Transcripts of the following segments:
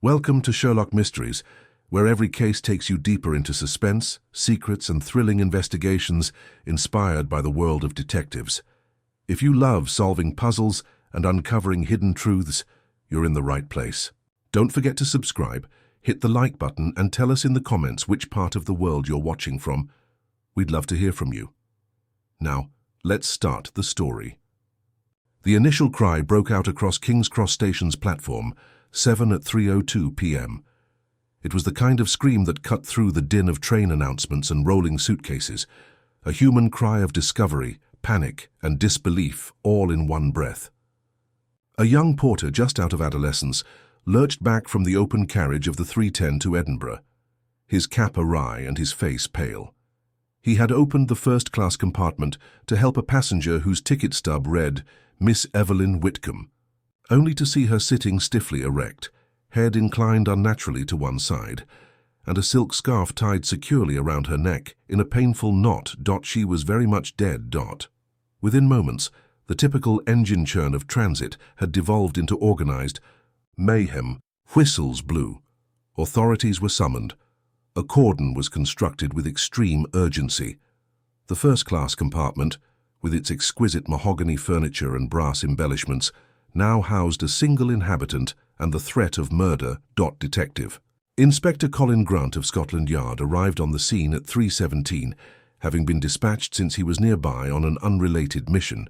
Welcome to Sherlock Mysteries, where every case takes you deeper into suspense, secrets, and thrilling investigations inspired by the world of detectives. If you love solving puzzles and uncovering hidden truths, you're in the right place. Don't forget to subscribe, hit the like button, and tell us in the comments which part of the world you're watching from. We'd love to hear from you. Now, let's start the story. The initial cry broke out across King's Cross Station's platform, 7 at 3:02 p.m. It was the kind of scream that cut through the din of train announcements and rolling suitcases, a human cry of discovery, panic, and disbelief all in one breath. A young porter just out of adolescence lurched back from the open carriage of the 3:10 to Edinburgh, his cap awry and his face pale. He had opened the first-class compartment to help a passenger whose ticket stub read Miss Evelyn Whitcomb, only to see her sitting stiffly erect, head inclined unnaturally to one side, and a silk scarf tied securely around her neck in a painful knot. She was very much dead. Within moments, the typical engine churn of transit had devolved into organized mayhem. Whistles blew. Authorities were summoned. A cordon was constructed with extreme urgency. The first-class compartment, with its exquisite mahogany furniture and brass embellishments, now housed a single inhabitant and the threat of murder. Detective Inspector Colin Grant of Scotland Yard arrived on the scene at 3:17, having been dispatched since he was nearby on an unrelated mission.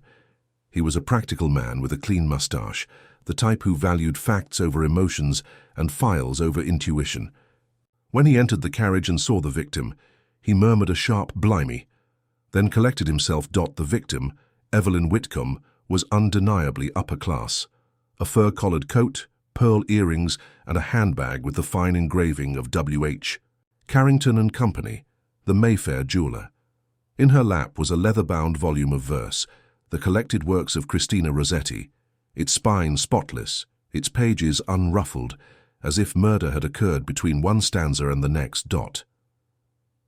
He was a practical man with a clean moustache, the type who valued facts over emotions and files over intuition. When he entered the carriage and saw the victim, he murmured a sharp "blimey," then collected himself. The victim, Evelyn Whitcomb, was undeniably upper class. A fur-collared coat, pearl earrings, and a handbag with the fine engraving of W.H. Carrington and Company, the Mayfair jeweller. In her lap was a leather-bound volume of verse, the collected works of Christina Rossetti, its spine spotless, its pages unruffled, as if murder had occurred between one stanza and the next.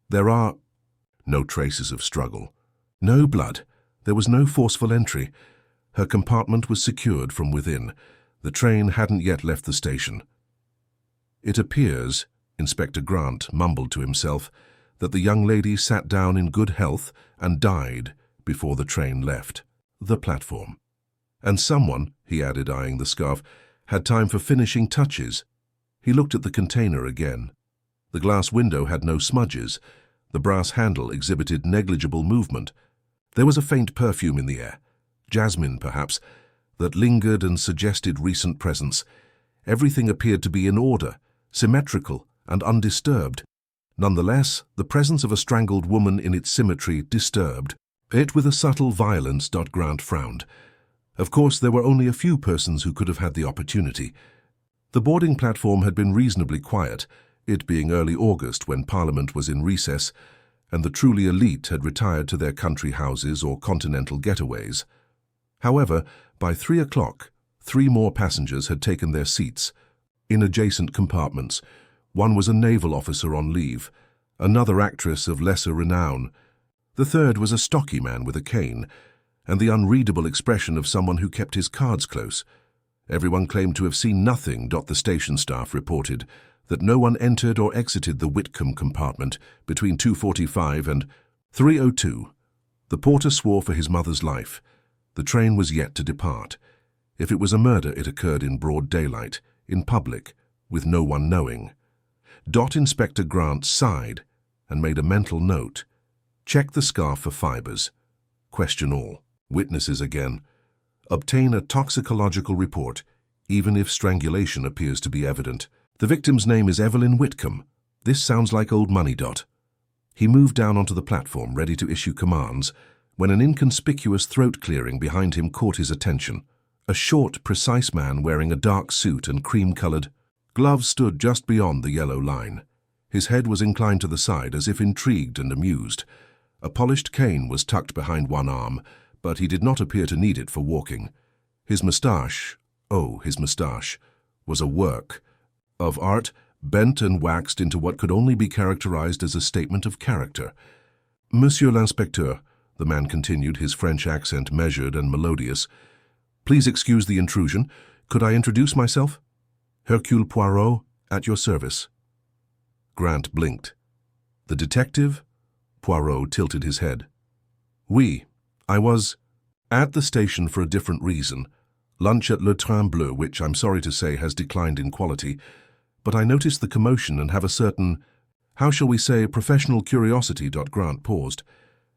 There are no traces of struggle, no blood. There was no forceful entry. Her compartment was secured from within. The train hadn't yet left the station. It appears, Inspector Grant mumbled to himself, that the young lady sat down in good health and died before the train left the platform. And someone, he added, eyeing the scarf, had time for finishing touches. He looked at the container again. The glass window had no smudges. The brass handle exhibited negligible movement. There was a faint perfume in the air, jasmine perhaps, that lingered and suggested recent presence. Everything appeared to be in order, symmetrical and undisturbed. Nonetheless, the presence of a strangled woman in its symmetry disturbed it with a subtle violence. Grant frowned. Of course, there were only a few persons who could have had the opportunity. The boarding platform had been reasonably quiet, it being early August when Parliament was in recess, and the truly elite had retired to their country houses or continental getaways. However, by 3 o'clock, 3 more passengers had taken their seats. In adjacent compartments, one was a naval officer on leave, another actress of lesser renown. The third was a stocky man with a cane, and the unreadable expression of someone who kept his cards close. Everyone claimed to have seen nothing. The station staff reported that no one entered or exited the Whitcomb compartment between 2:45 and 3:02. The porter swore for his mother's life. The train was yet to depart. If it was a murder, it occurred in broad daylight, in public, with no one knowing. Inspector Grant sighed and made a mental note. Check the scarf for fibers. Question all witnesses again. Obtain a toxicological report, even if strangulation appears to be evident. The victim's name is Evelyn Whitcomb. This sounds like old money. He moved down onto the platform, ready to issue commands, when an inconspicuous throat clearing behind him caught his attention. A short, precise man wearing a dark suit and cream-colored gloves stood just beyond the yellow line. His head was inclined to the side as if intrigued and amused. A polished cane was tucked behind one arm, but he did not appear to need it for walking. His moustache, was a work of art, bent and waxed into what could only be characterized as a statement of character. Monsieur l'Inspecteur, the man continued, his French accent measured and melodious. Please excuse the intrusion. Could I introduce myself? Hercule Poirot, At your service. Grant blinked. The detective? Poirot tilted his head. Oui, I was at the station for a different reason. Lunch at Le Train Bleu, which I'm sorry to say has declined in quality, but I noticed the commotion and have a certain, how shall we say, professional curiosity. Grant paused.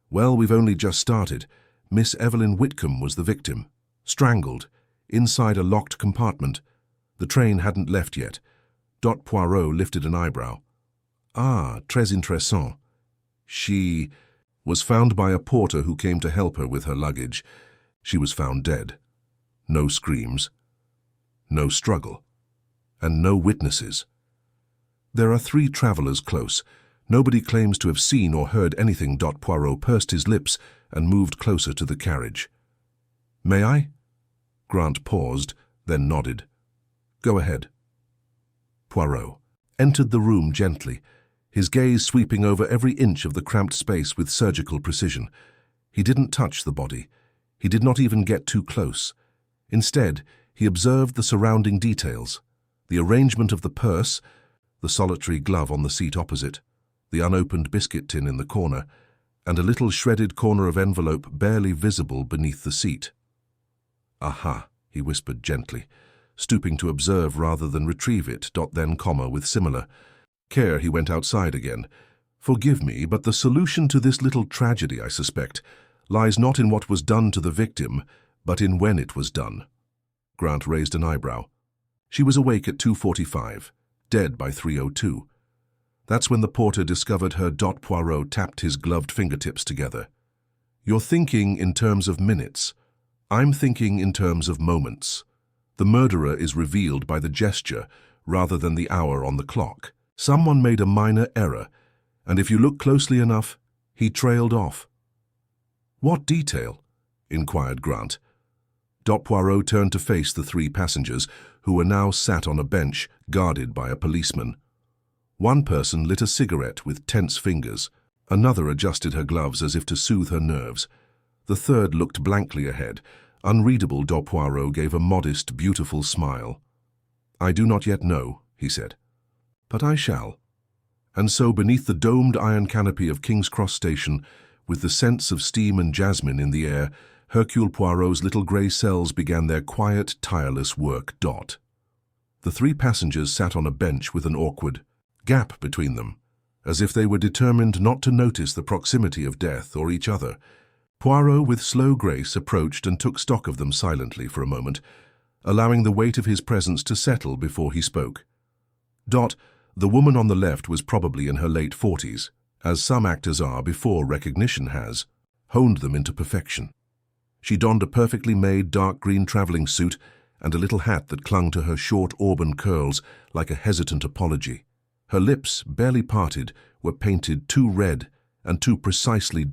Well, we've only just started. Miss Evelyn Whitcomb was the victim. Strangled. Inside a locked compartment. The train hadn't left yet. Poirot lifted an eyebrow. Ah, très intéressant. She was found by a porter who came to help her with her luggage. She was found dead. No screams. No struggle. And no witnesses. There are 3 travelers close. Nobody claims to have seen or heard anything. Poirot pursed his lips and moved closer to the carriage. May I? Grant paused, then nodded. Go ahead. Poirot entered the room gently, his gaze sweeping over every inch of the cramped space with surgical precision. He didn't touch the body. He did not even get too close. Instead, he observed the surrounding details, the arrangement of the purse, the solitary glove on the seat opposite, the unopened biscuit tin in the corner, and a little shredded corner of envelope barely visible beneath the seat. Aha, he whispered gently, stooping to observe rather than retrieve it. Then, with similar care, he went outside again. Forgive me, but the solution to this little tragedy, I suspect, lies not in what was done to the victim, but in when it was done. Grant raised an eyebrow. She was awake at 2:45, dead by 3:02. That's when the porter discovered her. Poirot tapped his gloved fingertips together. You're thinking in terms of minutes. I'm thinking in terms of moments. The murderer is revealed by the gesture rather than the hour on the clock. Someone made a minor error, and if you look closely enough, he trailed off. What detail? Inquired Grant. Poirot turned to face the 3 passengers, who were now sat on a bench, guarded by a policeman. One person lit a cigarette with tense fingers. Another adjusted her gloves as if to soothe her nerves. The third looked blankly ahead. Unreadable. Poirot gave a modest, beautiful smile. I do not yet know, he said. But I shall. And so beneath the domed iron canopy of King's Cross Station, with the scents of steam and jasmine in the air, Hercule Poirot's little grey cells began their quiet, tireless work. The 3 passengers sat on a bench with an awkward gap between them, as if they were determined not to notice the proximity of death or each other. Poirot, with slow grace, approached and took stock of them silently for a moment, allowing the weight of his presence to settle before he spoke. The woman on the left was probably in her late 40s, as some actors are before recognition has honed them into perfection. She donned a perfectly made dark green traveling suit and a little hat that clung to her short auburn curls like a hesitant apology. Her lips, barely parted, were painted too red and too precisely.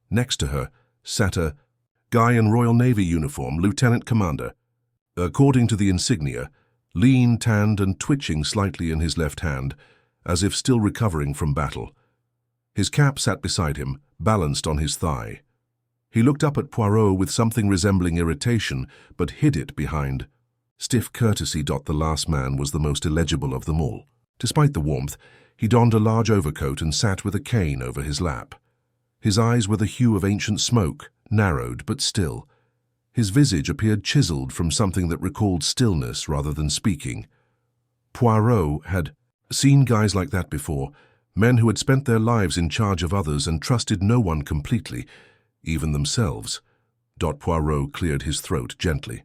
Next to her sat a guy in Royal Navy uniform, lieutenant commander. According to the insignia, lean, tanned, and twitching slightly in his left hand, as if still recovering from battle. His cap sat beside him, balanced on his thigh. He looked up at Poirot with something resembling irritation, but hid it behind stiff courtesy. The last man was the most illegible of them all. Despite the warmth, he donned a large overcoat and sat with a cane over his lap. His eyes were the hue of ancient smoke, narrowed but still. His visage appeared chiseled from something that recalled stillness rather than speaking. Poirot had seen guys like that before, men who had spent their lives in charge of others and trusted no one completely, even themselves. Poirot cleared his throat gently.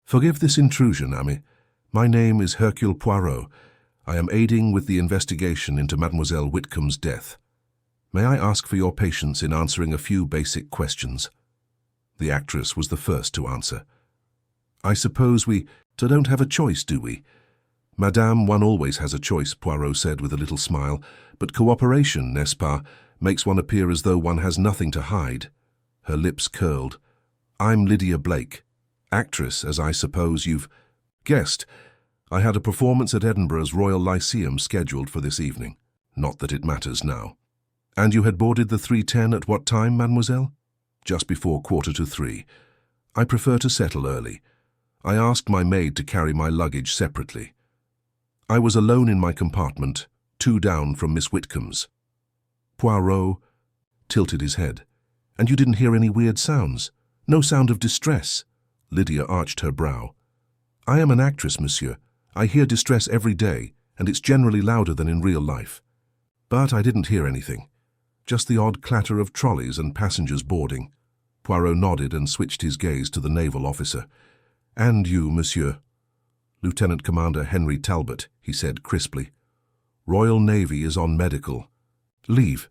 Forgive this intrusion, ami. My name is Hercule Poirot. I am aiding with the investigation into Mademoiselle Whitcomb's death. May I ask for your patience in answering a few basic questions? The actress was the first to answer. I suppose we don't have a choice, do we? Madame, one always has a choice, Poirot said with a little smile, but cooperation, n'est-ce pas, makes one appear as though one has nothing to hide. Her lips curled. I'm Lydia Blake, actress, as I suppose you've guessed. I had a performance at Edinburgh's Royal Lyceum scheduled for this evening. Not that it matters now. And you had boarded the 3:10 at what time, mademoiselle? Just before 2:45. I prefer to settle early. I asked my maid to carry my luggage separately. I was alone in my compartment, 2 down from Miss Whitcomb's. Poirot tilted his head. And you didn't hear any weird sounds? No sound of distress? Lydia arched her brow. I am an actress, monsieur. I hear distress every day, and it's generally louder than in real life. But I didn't hear anything. Just the odd clatter of trolleys and passengers boarding. Poirot nodded and switched his gaze to the naval officer. And you, monsieur? Lieutenant Commander Henry Talbot, he said crisply. Royal Navy is on medical. Leave.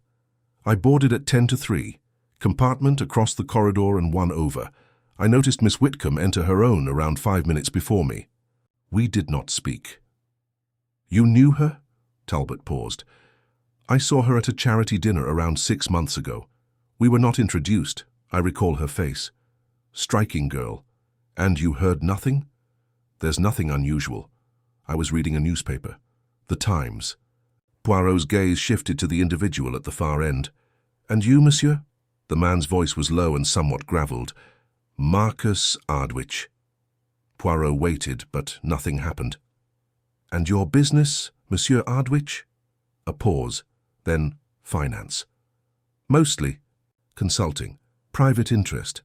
I boarded at 10 to 3. Compartment across the corridor and 1 over. I noticed Miss Whitcomb enter her own around 5 minutes before me. We did not speak. You knew her? Talbot paused. I saw her at a charity dinner around 6 months ago. We were not introduced. I recall her face. Striking girl. And you heard nothing? There's nothing unusual. I was reading a newspaper. The Times. Poirot's gaze shifted to the individual at the far end. And you, monsieur? The man's voice was low and somewhat gravelled. Marcus Ardwich. Poirot waited, but nothing happened. And your business, Monsieur Ardwich? A pause, then finance. Mostly consulting, private interest.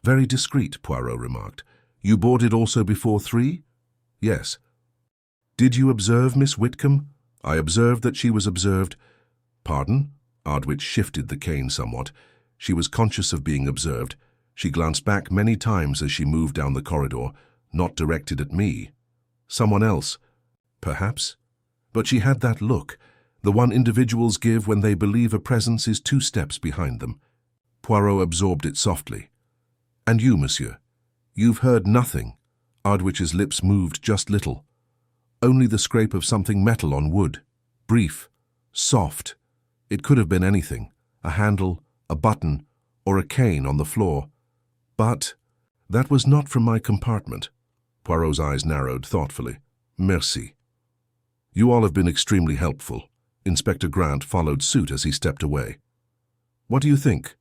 Very discreet, Poirot remarked. You boarded also before 3? Yes. Did you observe Miss Whitcomb? I observed that she was observed. Pardon? Ardwich shifted the cane somewhat. She was conscious of being observed. She glanced back many times as she moved down the corridor, not directed at me. Someone else, perhaps. But she had that look, the one individuals give when they believe a presence is 2 steps behind them. Poirot absorbed it softly. And you, monsieur? You've heard nothing. Ardwich's lips moved just little. Only the scrape of something metal on wood. Brief, soft. It could have been anything. A handle, a button, or a cane on the floor. But that was not from my compartment. Poirot's eyes narrowed thoughtfully. Merci. You all have been extremely helpful. Inspector Grant followed suit as he stepped away. What do you think?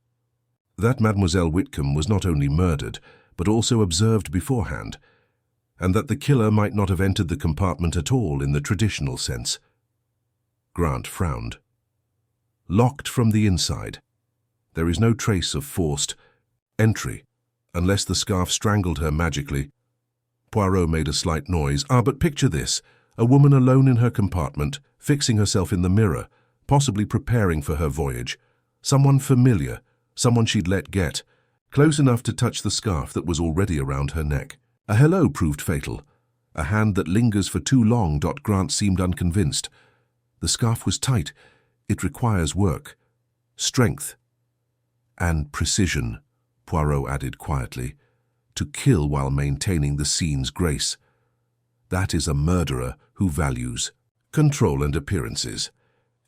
That Mademoiselle Whitcomb was not only murdered, but also observed beforehand, and that the killer might not have entered the compartment at all in the traditional sense. Grant frowned. Locked from the inside. There is no trace of forced entry, unless the scarf strangled her magically. Poirot made a slight noise. But picture this. A woman alone in her compartment, fixing herself in the mirror, possibly preparing for her voyage. Someone familiar, someone she'd let get, close enough to touch the scarf that was already around her neck. A hello proved fatal. A hand that lingers for too long. Grant seemed unconvinced. The scarf was tight. It requires work, strength, and precision, Poirot added quietly, to kill while maintaining the scene's grace. That is a murderer who values control and appearances.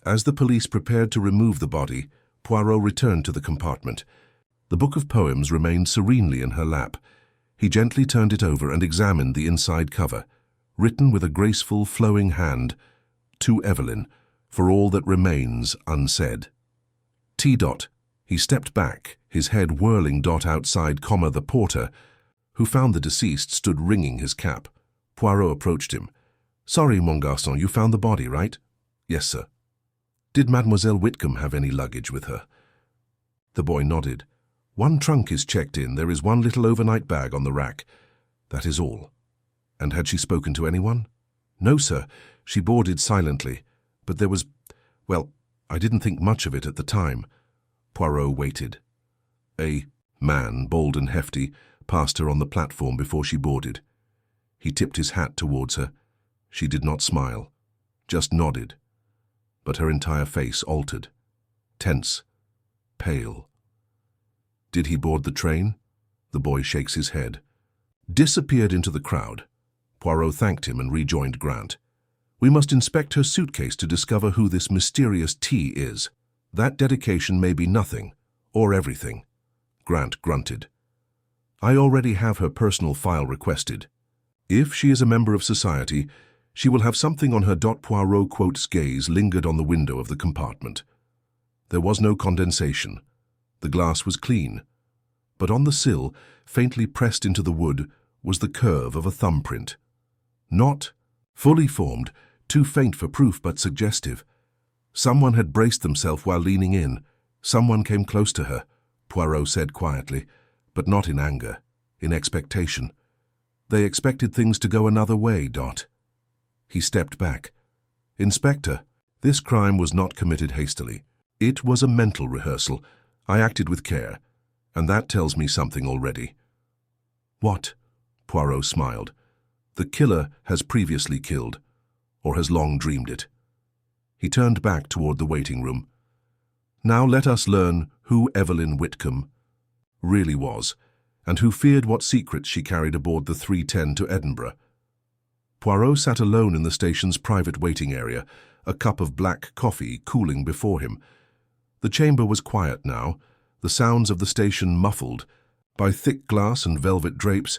As the police prepared to remove the body, Poirot returned to the compartment. The book of poems remained serenely in her lap. He gently turned it over and examined the inside cover, written with a graceful, flowing hand, to Evelyn, for all that remains unsaid. T. He stepped back, his head whirling. Outside, the porter, who found the deceased, stood wringing his cap. Poirot approached him. Sorry, mon garçon, you found the body, right? Yes, sir. Did Mademoiselle Whitcomb have any luggage with her? The boy nodded. 1 trunk is checked in. There is 1 little overnight bag on the rack. That is all. And had she spoken to anyone? No, sir. She boarded silently. But there was... well, I didn't think much of it at the time. Poirot waited. A man, bold and hefty, passed her on the platform before she boarded. He tipped his hat towards her. She did not smile, just nodded. But her entire face altered. Tense. Pale. Did he board the train? The boy shakes his head. Disappeared into the crowd. Poirot thanked him and rejoined Grant. We must inspect her suitcase to discover who this mysterious T is. That dedication may be nothing, or everything. Grant grunted. I already have her personal file requested. If she is a member of society, she will have something on her. Poirot's gaze lingered on the window of the compartment. There was no condensation. The glass was clean. But on the sill, faintly pressed into the wood, was the curve of a thumbprint. Not fully formed, too faint for proof but suggestive. Someone had braced themselves while leaning in. Someone came close to her, Poirot said quietly, but not in anger, in expectation. They expected things to go another way, Dot. He stepped back. Inspector, this crime was not committed hastily. It was a mental rehearsal. I acted with care, and that tells me something already. What? Poirot smiled. The killer has previously killed, or has long dreamed it. He turned back toward the waiting room. Now let us learn who Evelyn Whitcomb really was, and who feared what secrets she carried aboard the 310 to Edinburgh. Poirot sat alone in the station's private waiting area, a cup of black coffee cooling before him. The chamber was quiet now, the sounds of the station muffled by thick glass and velvet drapes,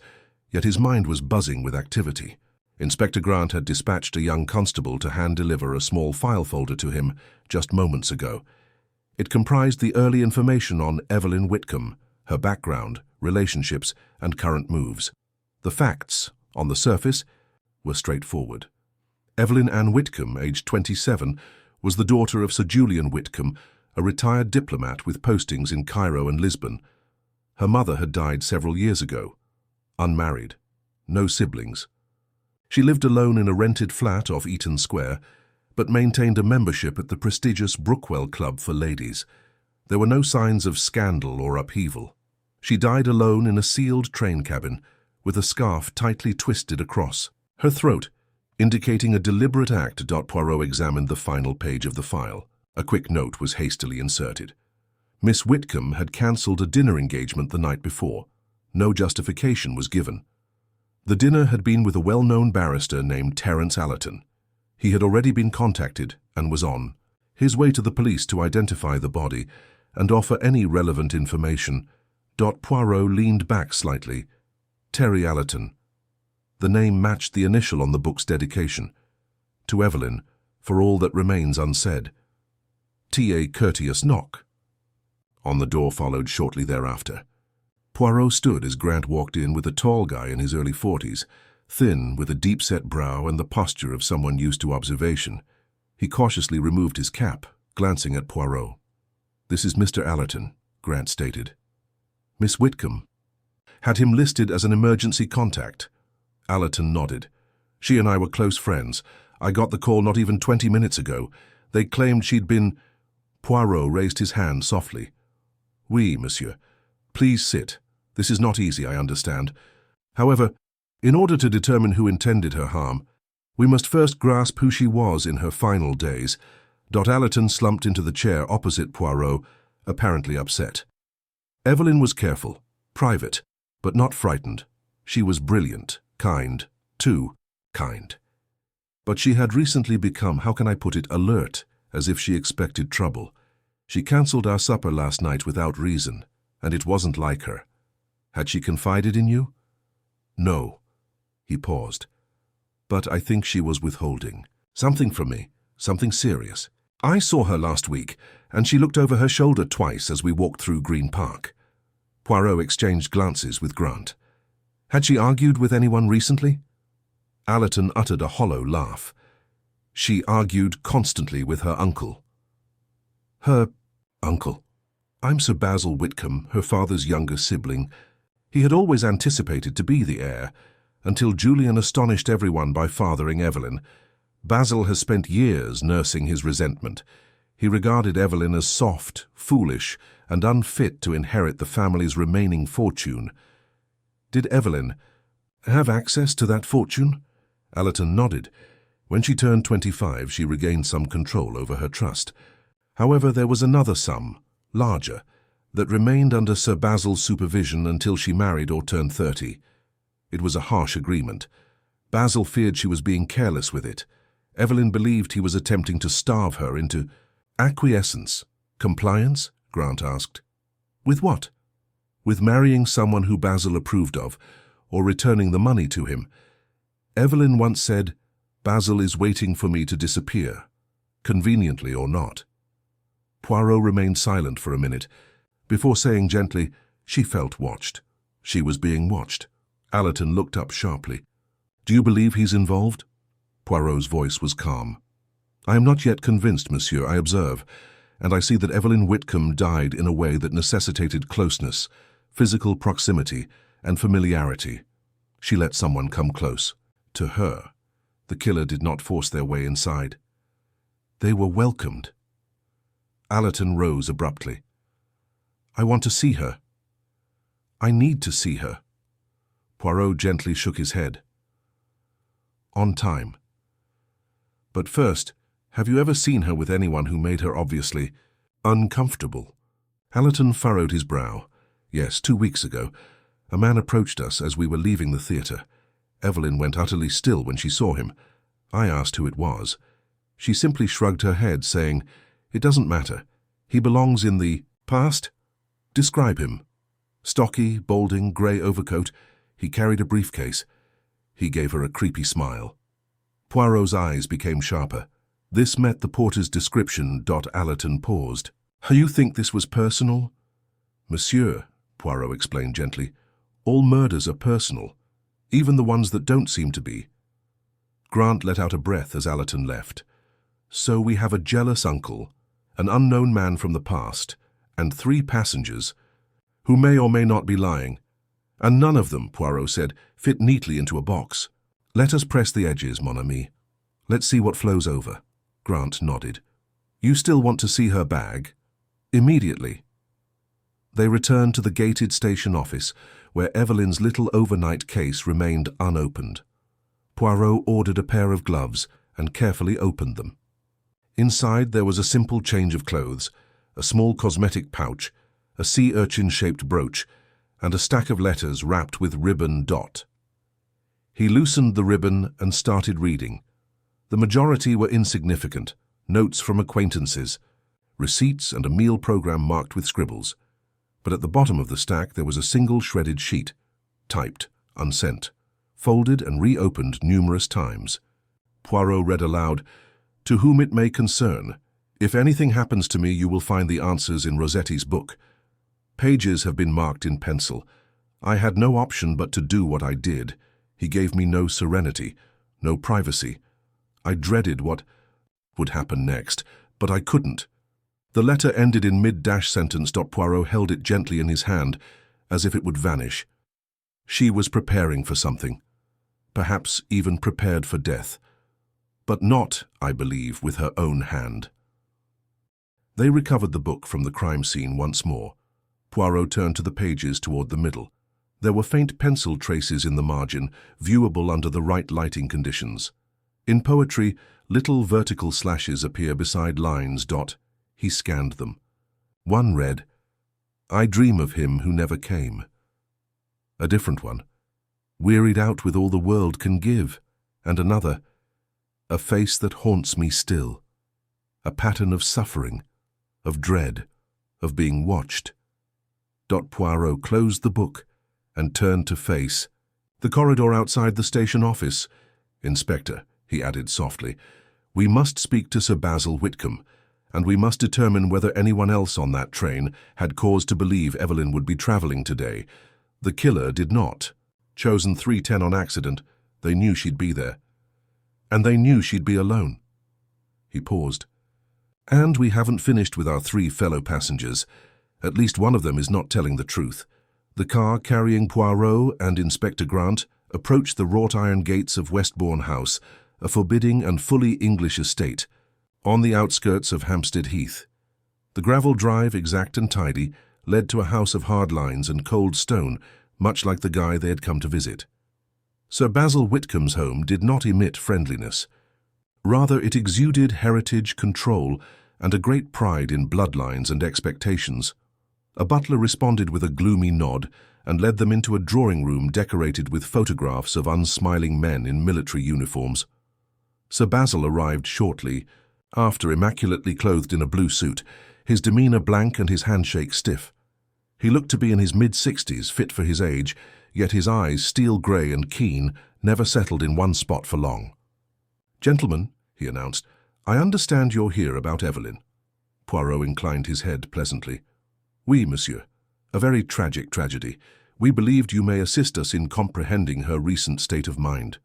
yet his mind was buzzing with activity. Inspector Grant had dispatched a young constable to hand-deliver a small file folder to him just moments ago. It comprised the early information on Evelyn Whitcomb, her background, relationships, and current moves. The facts, on the surface, were straightforward. Evelyn Ann Whitcomb, aged 27, was the daughter of Sir Julian Whitcomb, a retired diplomat with postings in Cairo and Lisbon. Her mother had died several years ago, unmarried, no siblings. She lived alone in a rented flat off Eaton Square, but maintained a membership at the prestigious Brookwell Club for ladies. There were no signs of scandal or upheaval. She died alone in a sealed train cabin, with a scarf tightly twisted across her throat, indicating a deliberate act. Poirot examined the final page of the file. A quick note was hastily inserted. Miss Whitcomb had cancelled a dinner engagement the night before. No justification was given. The dinner had been with a well-known barrister named Terence Allerton. He had already been contacted and was on his way to the police to identify the body and offer any relevant information. Poirot leaned back slightly. Terry Allerton. The name matched the initial on the book's dedication. To Evelyn, for all that remains unsaid. T.A. courteous knock. On the door followed shortly thereafter. Poirot stood as Grant walked in with a tall guy in his early 40s, thin, with a deep-set brow and the posture of someone used to observation. He cautiously removed his cap, glancing at Poirot. "This is Mr. Allerton," Grant stated. "Miss Whitcomb." "Had him listed as an emergency contact." Allerton nodded. "She and I were close friends. I got the call not even 20 minutes ago. They claimed she'd been—" Poirot raised his hand softly. "Oui, monsieur. Please sit. This is not easy, I understand. However, in order to determine who intended her harm, we must first grasp who she was in her final days." Allerton slumped into the chair opposite Poirot, apparently upset. Evelyn was careful, private, but not frightened. She was brilliant, kind, too kind. But she had recently become, how can I put it, alert, as if she expected trouble. She cancelled our supper last night without reason, and it wasn't like her. Had she confided in you? No. He paused. But I think she was withholding something from me, something serious. I saw her last week, and she looked over her shoulder twice as we walked through Green Park. Poirot exchanged glances with Grant. Had she argued with anyone recently? Allerton uttered a hollow laugh. She argued constantly with her uncle. Her uncle? I'm Sir Basil Whitcomb, her father's younger sibling. He had always anticipated to be the heir, until Julian astonished everyone by fathering Evelyn. Basil has spent years nursing his resentment. He regarded Evelyn as soft, foolish, and unfit to inherit the family's remaining fortune. Did Evelyn have access to that fortune? Allerton nodded. When she turned 25, she regained some control over her trust. However, there was another sum, larger, that remained under Sir Basil's supervision until she married or turned 30. It was a harsh agreement. Basil feared she was being careless with it. Evelyn believed he was attempting to starve her into acquiescence. Compliance? Grant asked. With what? With marrying someone who Basil approved of, or returning the money to him. Evelyn once said, Basil is waiting for me to disappear, conveniently or not. Poirot remained silent for a minute, before saying gently, she felt watched. She was being watched. Allerton looked up sharply. Do you believe he's involved? Poirot's voice was calm. "I am not yet convinced, monsieur, I observe, and I see that Evelyn Whitcomb died in a way that necessitated closeness, physical proximity, and familiarity. She let someone come close. To her. The killer did not force their way inside. They were welcomed." Allerton rose abruptly. "I want to see her. I need to see her." Poirot gently shook his head. "On time. But first, have you ever seen her with anyone who made her obviously uncomfortable?" Allerton furrowed his brow. "Yes, 2 weeks ago. A man approached us as we were leaving the theatre. Evelyn went utterly still when she saw him. I asked who it was. She simply shrugged her head, saying, 'It doesn't matter. He belongs in the past.' Describe him." "Stocky, balding, grey overcoat. He carried a briefcase." He gave her a creepy smile. Poirot's eyes became sharper. This met the porter's description. Allerton paused. "You think this was personal?" "Monsieur," Poirot explained gently, "all murders are personal, even the ones that don't seem to be." Grant let out a breath as Allerton left. "So we have a jealous uncle, an unknown man from the past, and 3 passengers, who may or may not be lying. And none of them," Poirot said, "fit neatly into a box. Let us press the edges, mon ami. Let's see what flows over." Grant nodded. "You still want to see her bag?" "Immediately." They returned to the gated station office, where Evelyn's little overnight case remained unopened. Poirot ordered a pair of gloves and carefully opened them. Inside there was a simple change of clothes, a small cosmetic pouch, a sea urchin-shaped brooch, and a stack of letters wrapped with ribbon. He loosened the ribbon and started reading. The majority were insignificant, notes from acquaintances, receipts and a meal program marked with scribbles. But at the bottom of the stack there was a single shredded sheet, typed, unsent, folded and reopened numerous times. Poirot read aloud, "To whom it may concern, if anything happens to me you will find the answers in Rossetti's book. Pages have been marked in pencil. I had no option but to do what I did. He gave me no serenity, no privacy. I dreaded what would happen next, but I couldn't." The letter ended in mid-sentence. Poirot held it gently in his hand, as if it would vanish. She was preparing for something, perhaps even prepared for death, but not, I believe, with her own hand. They recovered the book from the crime scene once more. Poirot turned to the pages toward the middle. There were faint pencil traces in the margin, viewable under the right lighting conditions. In poetry, little vertical slashes appear beside lines. He scanned them. One read, "I dream of him who never came." A different one, "Wearied out with all the world can give." And another, "A face that haunts me still. A pattern of suffering, of dread, of being watched." Poirot closed the book and turned to face the corridor outside the station office. "Inspector," he added softly, "we must speak to Sir Basil Whitcomb, and we must determine whether anyone else on that train had cause to believe Evelyn would be traveling today. The killer did not. Chosen 310 on accident. They knew she'd be there. And they knew she'd be alone." He paused. "And we haven't finished with our 3 fellow passengers. At least one of them is not telling the truth. The car carrying Poirot and Inspector Grant approached the wrought iron gates of Westbourne House, a forbidding and fully English estate, on the outskirts of Hampstead Heath. The gravel drive, exact and tidy, led to a house of hard lines and cold stone, much like the guy they had come to visit. Sir Basil Whitcomb's home did not emit friendliness. Rather, it exuded heritage, control, and a great pride in bloodlines and expectations. A butler responded with a gloomy nod and led them into a drawing room decorated with photographs of unsmiling men in military uniforms. Sir Basil arrived shortly, after immaculately clothed in a blue suit, his demeanor blank and his handshake stiff. He looked to be in his mid-60s, fit for his age, yet his eyes, steel grey and keen, never settled in one spot for long. "Gentlemen," he announced, "I understand you're here about Evelyn." Poirot inclined his head pleasantly. "Oui, monsieur. A very tragic tragedy. We believed you may assist us in comprehending her recent state of mind."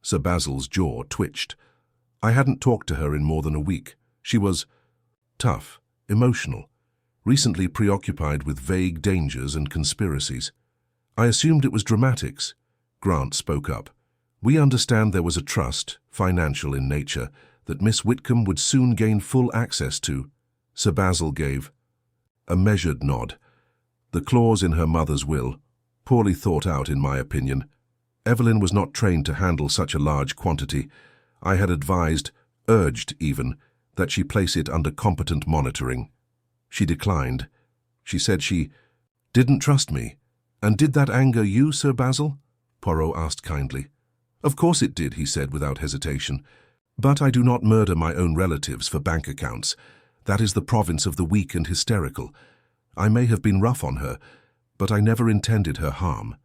Sir Basil's jaw twitched. I hadn't talked to her in more than a week. She was tough, emotional, recently preoccupied with vague dangers and conspiracies. I assumed it was dramatics. Grant spoke up. We understand there was a trust, financial in nature, that Miss Whitcomb would soon gain full access to. Sir Basil gave a measured nod. The clause in her mother's will, poorly thought out in my opinion. Evelyn was not trained to handle such a large quantity. I had advised, urged even, that she place it under competent monitoring. She declined. She said she didn't trust me. And did that anger you, Sir Basil? Poirot asked kindly. Of course it did, he said without hesitation. But I do not murder my own relatives for bank accounts. That is the province of the weak and hysterical. I may have been rough on her, but I never intended her harm.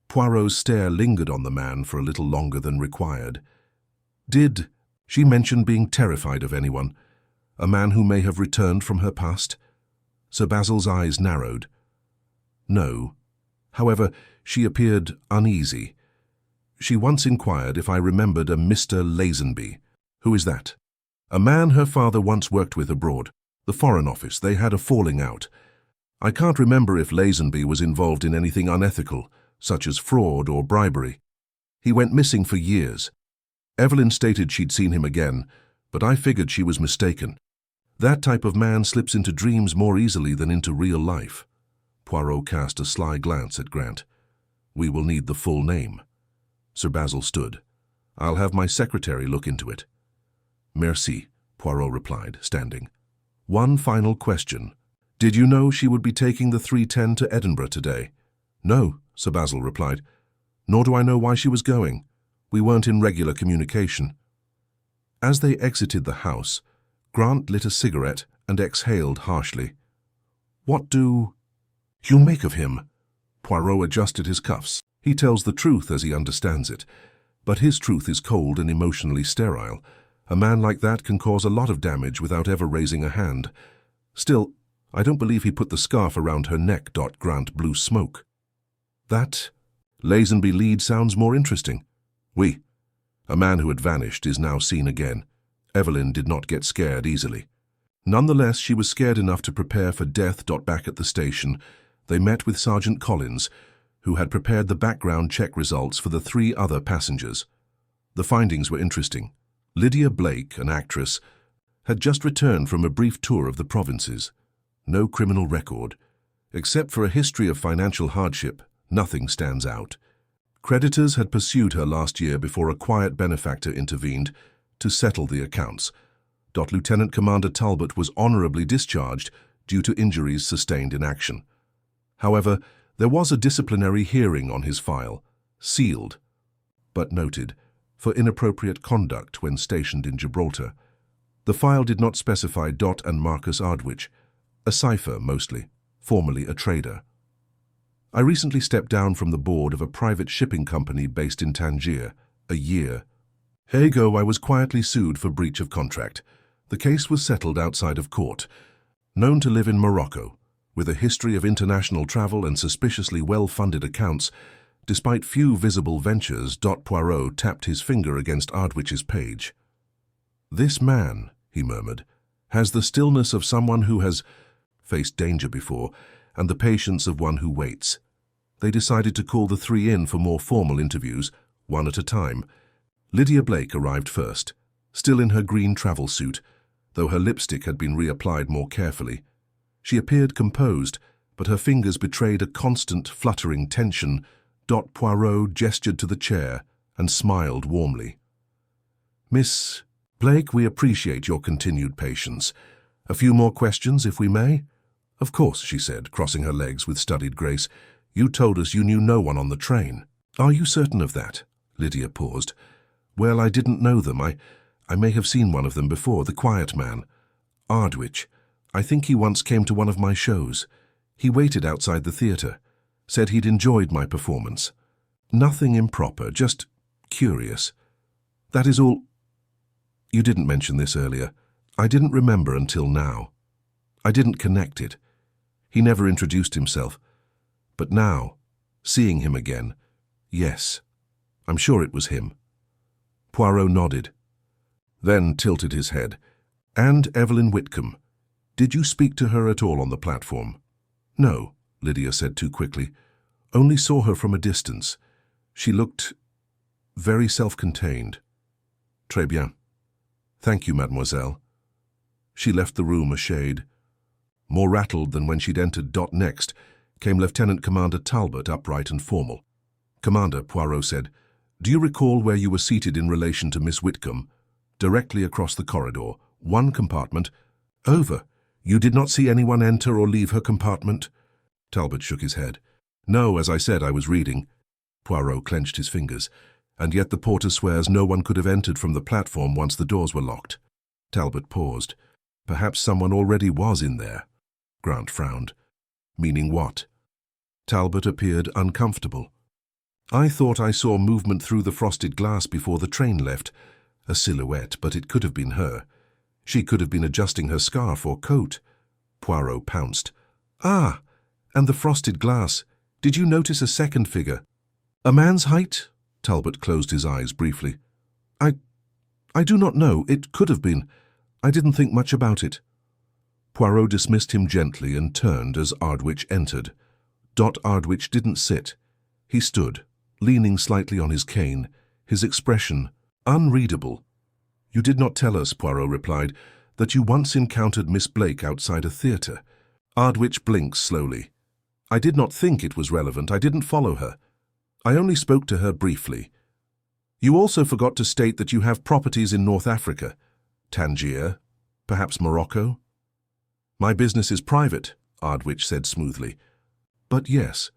Poirot's stare lingered on the man for a little longer than required. Did she mention being terrified of anyone? A man who may have returned from her past? Sir Basil's eyes narrowed. No. However, she appeared uneasy. She once inquired if I remembered a Mr. Lazenby. Who is that? A man her father once worked with abroad. The Foreign Office. They had a falling out. I can't remember if Lazenby was involved in anything unethical, such as fraud or bribery. He went missing for years. Evelyn stated she'd seen him again, but I figured she was mistaken. That type of man slips into dreams more easily than into real life. Poirot cast a sly glance at Grant. We will need the full name. Sir Basil stood. I'll have my secretary look into it. Merci, Poirot replied, standing. One final question. Did you know she would be taking the 3:10 to Edinburgh today? No, Sir Basil replied. Nor do I know why she was going. We weren't in regular communication. As they exited the house, Grant lit a cigarette and exhaled harshly. What do you make of him? Poirot adjusted his cuffs. He tells the truth as he understands it, but his truth is cold and emotionally sterile. A man like that can cause a lot of damage without ever raising a hand. Still, I don't believe he put the scarf around her neck. Grant blew smoke. That Lazenby lead sounds more interesting. Oui. A man who had vanished is now seen again. Evelyn did not get scared easily. Nonetheless, she was scared enough to prepare for death. Back at the station, they met with Sergeant Collins, who had prepared the background check results for the 3 other passengers. The findings were interesting. Lydia Blake, an actress, had just returned from a brief tour of the provinces. No criminal record. Except for a history of financial hardship, nothing stands out. Creditors had pursued her last year before a quiet benefactor intervened to settle the accounts. Lieutenant Commander Talbot was honorably discharged due to injuries sustained in action. However, there was a disciplinary hearing on his file, sealed, but noted, for inappropriate conduct when stationed in Gibraltar. The file did not specify and Marcus Ardwich, a cipher mostly, formerly a trader. I recently stepped down from the board of a private shipping company based in Tangier, a year. I was quietly sued for breach of contract. The case was settled outside of court. Known to live in Morocco, with a history of international travel and suspiciously well-funded accounts, despite few visible ventures, Poirot tapped his finger against Ardwich's page. This man, he murmured, has the stillness of someone who has faced danger before, and the patience of one who waits. They decided to call the 3 in for more formal interviews, one at a time. Lydia Blake arrived first, still in her green travel suit, though her lipstick had been reapplied more carefully. She appeared composed, but her fingers betrayed a constant, fluttering tension. Poirot gestured to the chair and smiled warmly. Miss Blake, we appreciate your continued patience. A few more questions, if we may? Of course, she said, crossing her legs with studied grace. You told us you knew no one on the train. Are you certain of that? Lydia paused. Well, I didn't know them. I may have seen one of them before, the quiet man. Ardwich. I think he once came to one of my shows. He waited outside the theatre. Said he'd enjoyed my performance. Nothing improper, just curious. That is all. You didn't mention this earlier. I didn't remember until now. I didn't connect it. He never introduced himself. But now, seeing him again, yes. I'm sure it was him. Poirot nodded, then tilted his head. And Evelyn Whitcomb. Did you speak to her at all on the platform? No, Lydia said too quickly. Only saw her from a distance. She looked very self-contained. Très bien. Thank you, mademoiselle. She left the room a shade. More rattled than when she'd entered. Next came Lieutenant Commander Talbot, upright and formal. Commander, Poirot said, do you recall where you were seated in relation to Miss Whitcomb? Directly across the corridor, one compartment. Over. You did not see anyone enter or leave her compartment? Talbot shook his head. No, as I said, I was reading. Poirot clenched his fingers. And yet the porter swears no one could have entered from the platform once the doors were locked. Talbot paused. Perhaps someone already was in there. Grant frowned. Meaning what? Talbot appeared uncomfortable. I thought I saw movement through the frosted glass before the train left. A silhouette, but it could have been her. She could have been adjusting her scarf or coat. Poirot pounced. Ah, and the frosted glass. Did you notice a second figure? A man's height? Talbot closed his eyes briefly. I do not know. It could have been. I didn't think much about it. Poirot dismissed him gently and turned as Ardwich entered. Ardwich didn't sit. He stood, leaning slightly on his cane, his expression unreadable. You did not tell us, Poirot replied, that you once encountered Miss Blake outside a theatre. Ardwich blinked slowly. I did not think it was relevant. I didn't follow her. I only spoke to her briefly. You also forgot to state that you have properties in North Africa. Tangier, perhaps Morocco? My business is private, Ardwich said smoothly. But yes,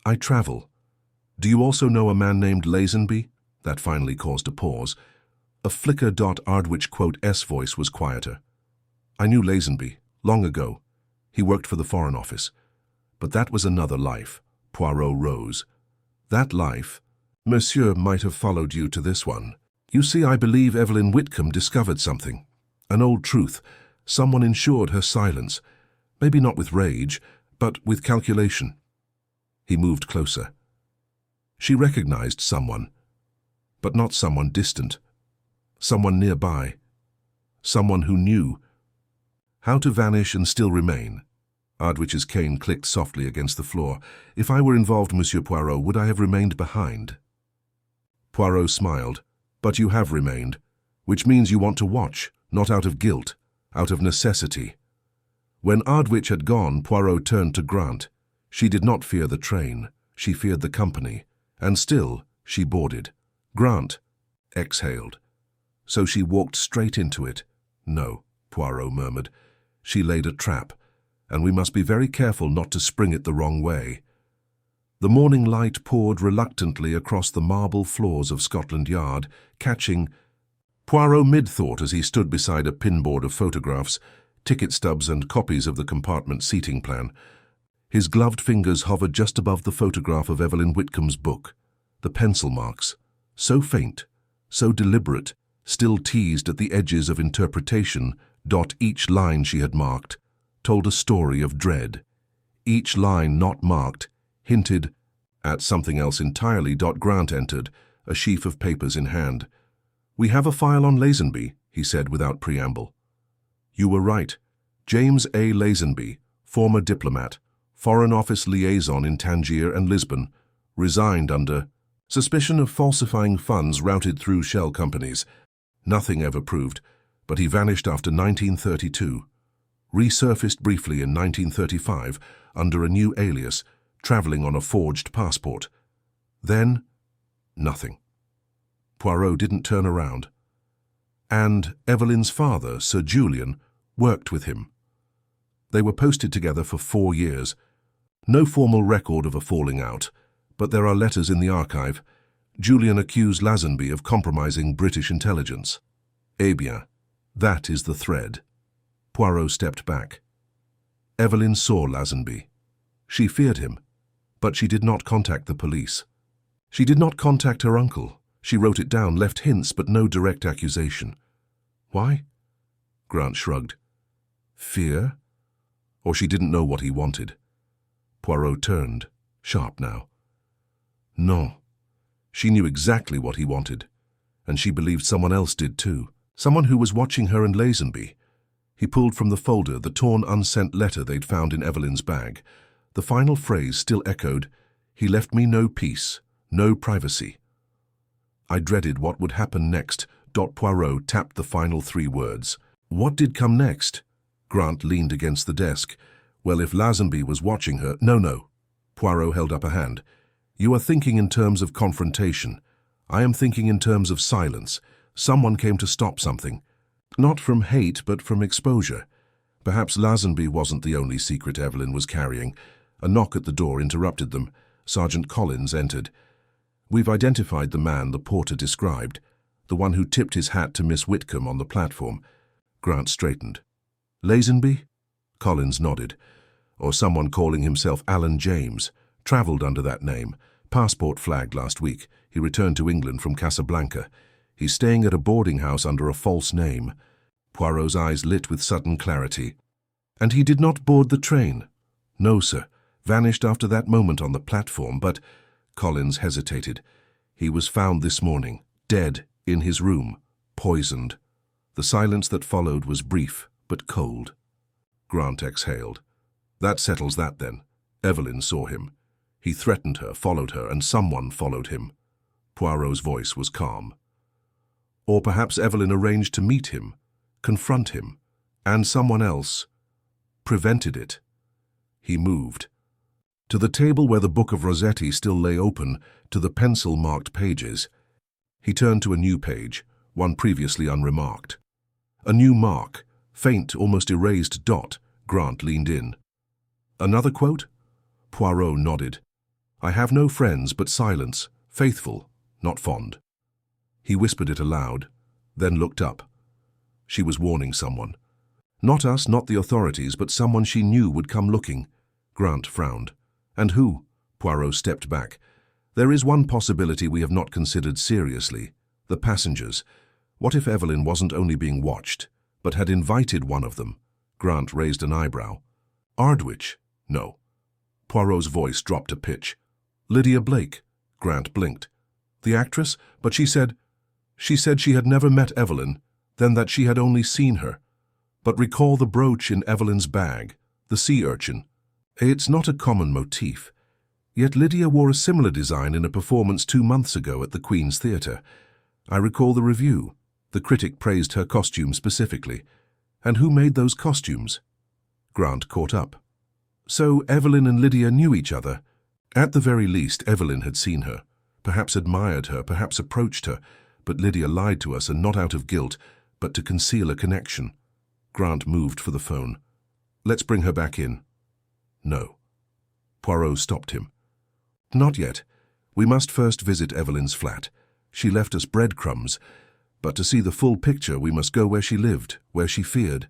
I travel. Do you also know a man named Lazenby? That finally caused a pause. A flicker. Ardwich S voice was quieter. I knew Lazenby, long ago. He worked for the Foreign Office. But that was another life. Poirot rose. That life, Monsieur might have followed you to this one. You see, I believe Evelyn Whitcomb discovered something. An old truth. Someone ensured her silence. Maybe not with rage, but with calculation. He moved closer. She recognized someone, but not someone distant. Someone nearby. Someone who knew how to vanish and still remain. Ardwich's cane clicked softly against the floor. If I were involved, Monsieur Poirot, would I have remained behind? Poirot smiled. But you have remained, which means you want to watch, not out of guilt, out of necessity. When Ardwich had gone, Poirot turned to Grant. She did not fear the train. She feared the company. And still, she boarded. Grant exhaled. So she walked straight into it. No, Poirot murmured. She laid a trap, and we must be very careful not to spring it the wrong way. The morning light poured reluctantly across the marble floors of Scotland Yard, catching Poirot mid-thought as he stood beside a pinboard of photographs, ticket stubs and copies of the compartment seating plan. His gloved fingers hovered just above the photograph of Evelyn Whitcomb's book. The pencil marks, so faint, so deliberate, still teased at the edges of interpretation. Each line she had marked told a story of dread. Each line not marked hinted at something else entirely. Grant entered, a sheaf of papers in hand. We have a file on Lazenby, he said without preamble. You were right. James A. Lazenby, former diplomat, Foreign Office liaison in Tangier and Lisbon, resigned under suspicion of falsifying funds routed through shell companies. Nothing ever proved, but he vanished after 1932. Resurfaced briefly in 1935 under a new alias, traveling on a forged passport. Then, nothing. Poirot didn't turn around. And Evelyn's father, Sir Julian, worked with him. They were posted together for 4 years. No formal record of a falling out, but there are letters in the archive. Julian accused Lazenby of compromising British intelligence. Eh bien, that is the thread. Poirot stepped back. Evelyn saw Lazenby. She feared him, but she did not contact the police. She did not contact her uncle. She wrote it down, left hints, but no direct accusation. Why? Grant shrugged. Fear? Or she didn't know what he wanted. Poirot turned, sharp now. No. She knew exactly what he wanted, and she believed someone else did too. Someone who was watching her and Lazenby. He pulled from the folder the torn, unsent letter they'd found in Evelyn's bag. The final phrase still echoed, "He left me no peace, no privacy." I dreaded what would happen next. Poirot tapped the final 3 words. What did come next? Grant leaned against the desk. Well, if Lazenby was watching her— No. Poirot held up a hand. You are thinking in terms of confrontation. I am thinking in terms of silence. Someone came to stop something. Not from hate, but from exposure. Perhaps Lazenby wasn't the only secret Evelyn was carrying. A knock at the door interrupted them. Sergeant Collins entered. We've identified the man the porter described, the one who tipped his hat to Miss Whitcomb on the platform. Grant straightened. Lazenby? Collins nodded. Or someone calling himself Alan James. Travelled under that name. Passport flagged last week. He returned to England from Casablanca. He's staying at a boarding house under a false name. Poirot's eyes lit with sudden clarity. And he did not board the train? No, sir. Vanished after that moment on the platform, but— Collins hesitated. He was found this morning, dead, in his room, poisoned. The silence that followed was brief, but cold. Grant exhaled. That settles that, then. Evelyn saw him. He threatened her, followed her, and someone followed him. Poirot's voice was calm. Or perhaps Evelyn arranged to meet him, confront him, and someone else prevented it. He moved. To the table where the book of Rossetti still lay open, to the pencil-marked pages. He turned to a new page, one previously unremarked. A new mark, faint, almost erased dot. Grant leaned in. Another quote? Poirot nodded. I have no friends but silence, faithful, not fond. He whispered it aloud, then looked up. She was warning someone. Not us, not the authorities, but someone she knew would come looking. Grant frowned. And who? Poirot stepped back. There is one possibility we have not considered seriously. The passengers. What if Evelyn wasn't only being watched, but had invited one of them? Grant raised an eyebrow. Ardwich? No. Poirot's voice dropped a pitch. Lydia Blake? Grant blinked. The actress? But she said she had never met Evelyn, then that she had only seen her. But recall the brooch in Evelyn's bag, the sea urchin. It's not a common motif. Yet Lydia wore a similar design in a performance 2 months ago at the Queen's Theatre. I recall the review. The critic praised her costume specifically. And who made those costumes? Grant caught up. So Evelyn and Lydia knew each other. At the very least, Evelyn had seen her, perhaps admired her, perhaps approached her, but Lydia lied to us, and not out of guilt, but to conceal a connection. Grant moved for the phone. Let's bring her back in. No. Poirot stopped him. Not yet. We must first visit Evelyn's flat. She left us breadcrumbs, but to see the full picture we must go where she lived, where she feared.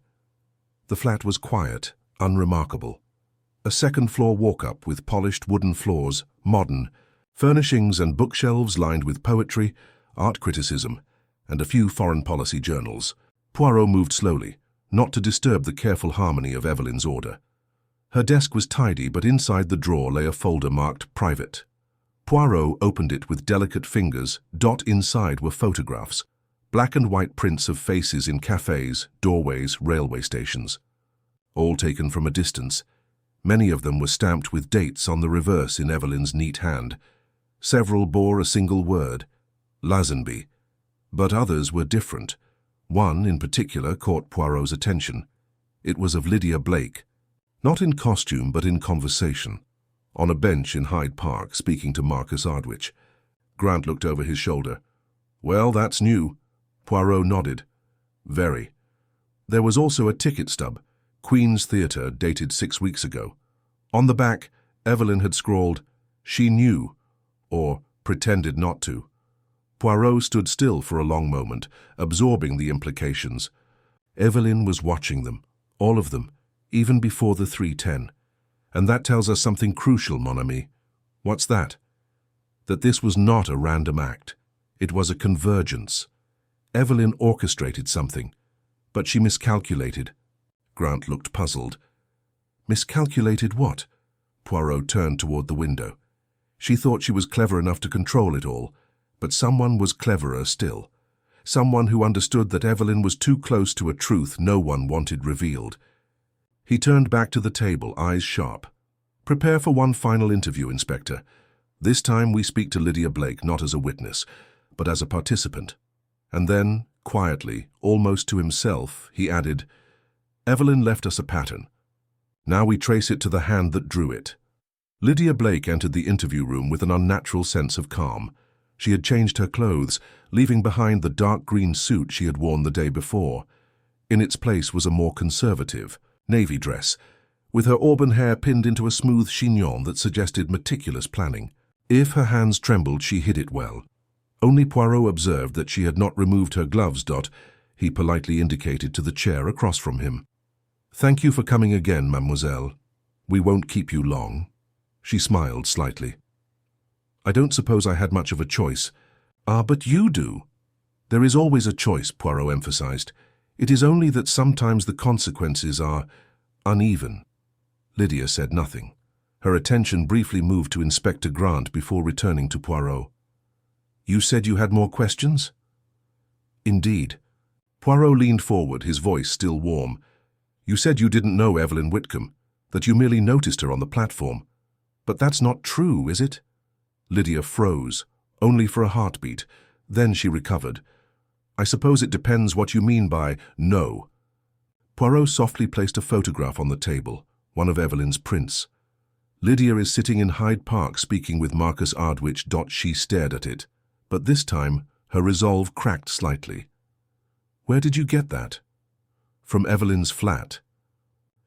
The flat was quiet, unremarkable. A second-floor walk-up with polished wooden floors, modern, furnishings and bookshelves lined with poetry, art criticism, and a few foreign policy journals. Poirot moved slowly, not to disturb the careful harmony of Evelyn's order. Her desk was tidy, but inside the drawer lay a folder marked Private. Poirot opened it with delicate fingers. Inside were photographs, black and white prints of faces in cafes, doorways, railway stations. All taken from a distance. Many of them were stamped with dates on the reverse in Evelyn's neat hand. Several bore a single word, Lazenby, but others were different. One, in particular, caught Poirot's attention. It was of Lydia Blake, not in costume but in conversation, on a bench in Hyde Park speaking to Marcus Ardwich. Grant looked over his shoulder. Well, that's new. Poirot nodded. Very. There was also a ticket stub, Queen's Theatre, dated 6 weeks ago. On the back, Evelyn had scrawled, she knew, or pretended not to. Poirot stood still for a long moment, absorbing the implications. Evelyn was watching them, all of them, even before the 3:10. And that tells us something crucial, mon ami. What's that? That this was not a random act. It was a convergence. Evelyn orchestrated something, but she miscalculated. Grant looked puzzled. Miscalculated what? Poirot turned toward the window. She thought she was clever enough to control it all. but someone was cleverer still. Someone who understood that Evelyn was too close to a truth no one wanted revealed. He turned back to the table, eyes sharp. "Prepare for one final interview, Inspector. This time we speak to Lydia Blake not as a witness, but as a participant." And then, quietly, almost to himself, he added, "Evelyn left us a pattern. Now we trace it to the hand that drew it." Lydia Blake entered the interview room with an unnatural sense of calm. She had changed her clothes, leaving behind the dark green suit she had worn the day before. In its place was a more conservative, navy dress, with her auburn hair pinned into a smooth chignon that suggested meticulous planning. If her hands trembled, she hid it well. Only Poirot observed that she had not removed her gloves. He politely indicated to the chair across from him. "Thank you for coming again, mademoiselle. We won't keep you long." She smiled slightly. "I don't suppose I had much of a choice." "Ah, but you do." "There is always a choice," Poirot emphasized. "It is only that sometimes the consequences are uneven." Lydia said nothing. Her attention briefly moved to Inspector Grant before returning to Poirot. "You said you had more questions?" "Indeed." Poirot leaned forward, his voice still warm. "You said you didn't know Evelyn Whitcomb, that you merely noticed her on the platform. But that's not true, is it?" Lydia froze, only for a heartbeat. Then she recovered. "I suppose it depends what you mean by no." Poirot softly placed a photograph on the table, one of Evelyn's prints. "Lydia is sitting in Hyde Park speaking with Marcus Ardwich." She stared at it, but this time her resolve cracked slightly. "Where did you get that?" "From Evelyn's flat."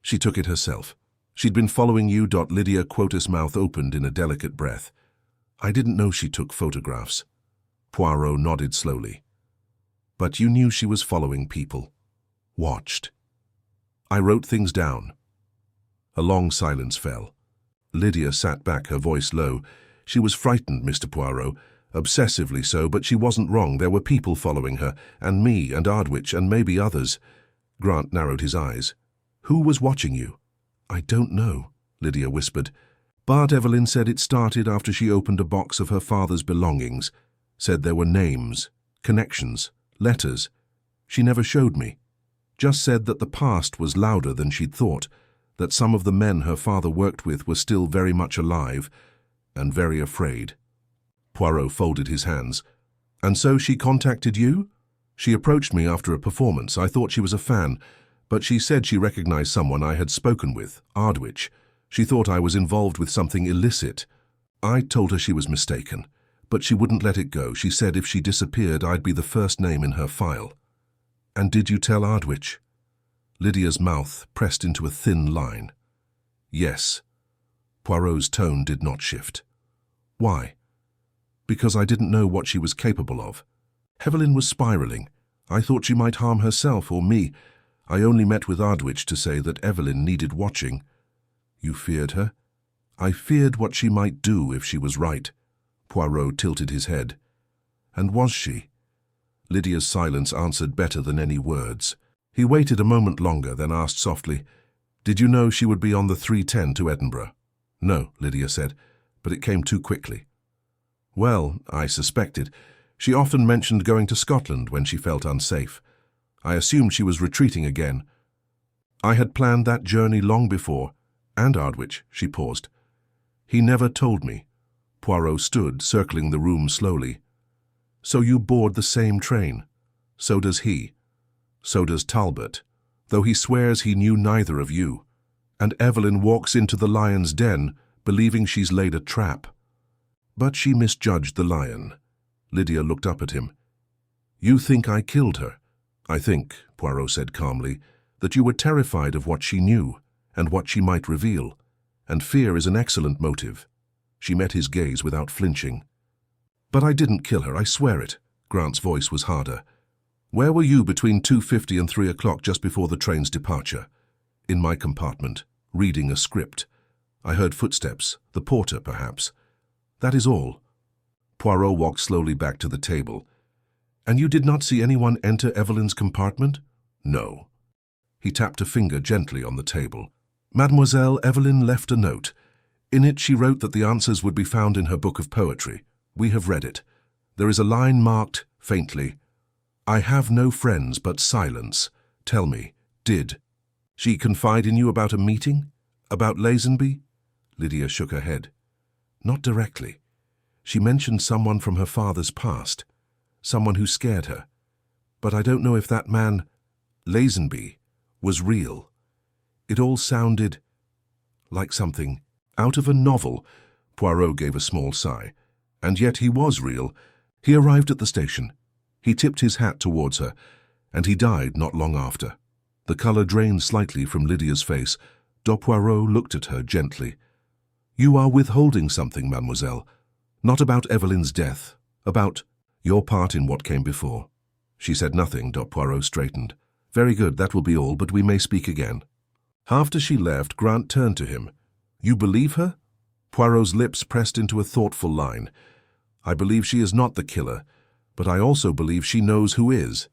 "She took it herself. She'd been following you." Lydia Quota's mouth opened in a delicate breath. "I didn't know she took photographs." Poirot nodded slowly. "But you knew she was following people. Watched." "I wrote things down." A long silence fell. Lydia sat back, her voice low. She was frightened, Mr. Poirot, obsessively so, but she wasn't wrong. There were people following her, and me, and Ardwich, and maybe others. Grant narrowed his eyes. "Who was watching you?" "I don't know," Lydia whispered. "But Evelyn said it started after she opened a box of her father's belongings. Said there were names, connections, letters. She never showed me. Just said that the past was louder than she'd thought, that some of the men her father worked with were still very much alive and very afraid." Poirot folded his hands. "And so she contacted you?" "She approached me after a performance. I thought she was a fan, but she said she recognized someone I had spoken with, Ardwich. She thought I was involved with something illicit. I told her she was mistaken, but she wouldn't let it go. She said if she disappeared, I'd be the first name in her file." "And did you tell Ardwich?" Lydia's mouth pressed into a thin line. "Yes." Poirot's tone did not shift. "Why?" "Because I didn't know what she was capable of. Evelyn was spiraling. I thought she might harm herself or me. I only met with Ardwich to say that Evelyn needed watching." "You feared her?" "I feared what she might do if she was right." Poirot tilted his head. "And was she?" Lydia's silence answered better than any words. He waited a moment longer, then asked softly, "Did you know she would be on the 3:10 to Edinburgh?" "No," Lydia said, "but it came too quickly." "Well, I suspected. She often mentioned going to Scotland when she felt unsafe. I assumed she was retreating again. I had planned that journey long before, and Ardwich." She paused. "He never told me." Poirot stood, circling the room slowly. "So you board the same train?" "So does he. So does Talbot, though he swears he knew neither of you. And Evelyn walks into the lion's den, believing she's laid a trap." "But she misjudged the lion." Lydia looked up at him. "You think I killed her?" "I think," Poirot said calmly, "that you were terrified of what she knew and what she might reveal, and fear is an excellent motive." She met his gaze without flinching. "But I didn't kill her, I swear it." Grant's voice was harder. "Where were you between 2:50 and 3 o'clock just before the train's departure?" "In my compartment, reading a script. I heard footsteps, the porter perhaps. That is all." Poirot walked slowly back to the table. "And you did not see anyone enter Evelyn's compartment?" "No." He tapped a finger gently on the table. "Mademoiselle, Evelyn left a note. In it she wrote that the answers would be found in her book of poetry. We have read it. There is a line marked, faintly, "I have no friends but silence. Tell me, did she confide in you about a meeting? About Lazenby?" Lydia shook her head. "Not directly. She mentioned someone from her father's past, someone who scared her. But I don't know if that man, Lazenby, was real. It all sounded like something out of a novel." Poirot gave a small sigh. "And yet he was real. He arrived at the station. He tipped his hat towards her, and he died not long after." The colour drained slightly from Lydia's face. Poirot looked at her gently. "You are withholding something, mademoiselle. Not about Evelyn's death, about your part in what came before." She said nothing. Poirot straightened. "Very good, that will be all, but we may speak again." After she left, Grant turned to him. "You believe her?" Poirot's lips pressed into a thoughtful line. "I believe she is not the killer, but I also believe she knows who is."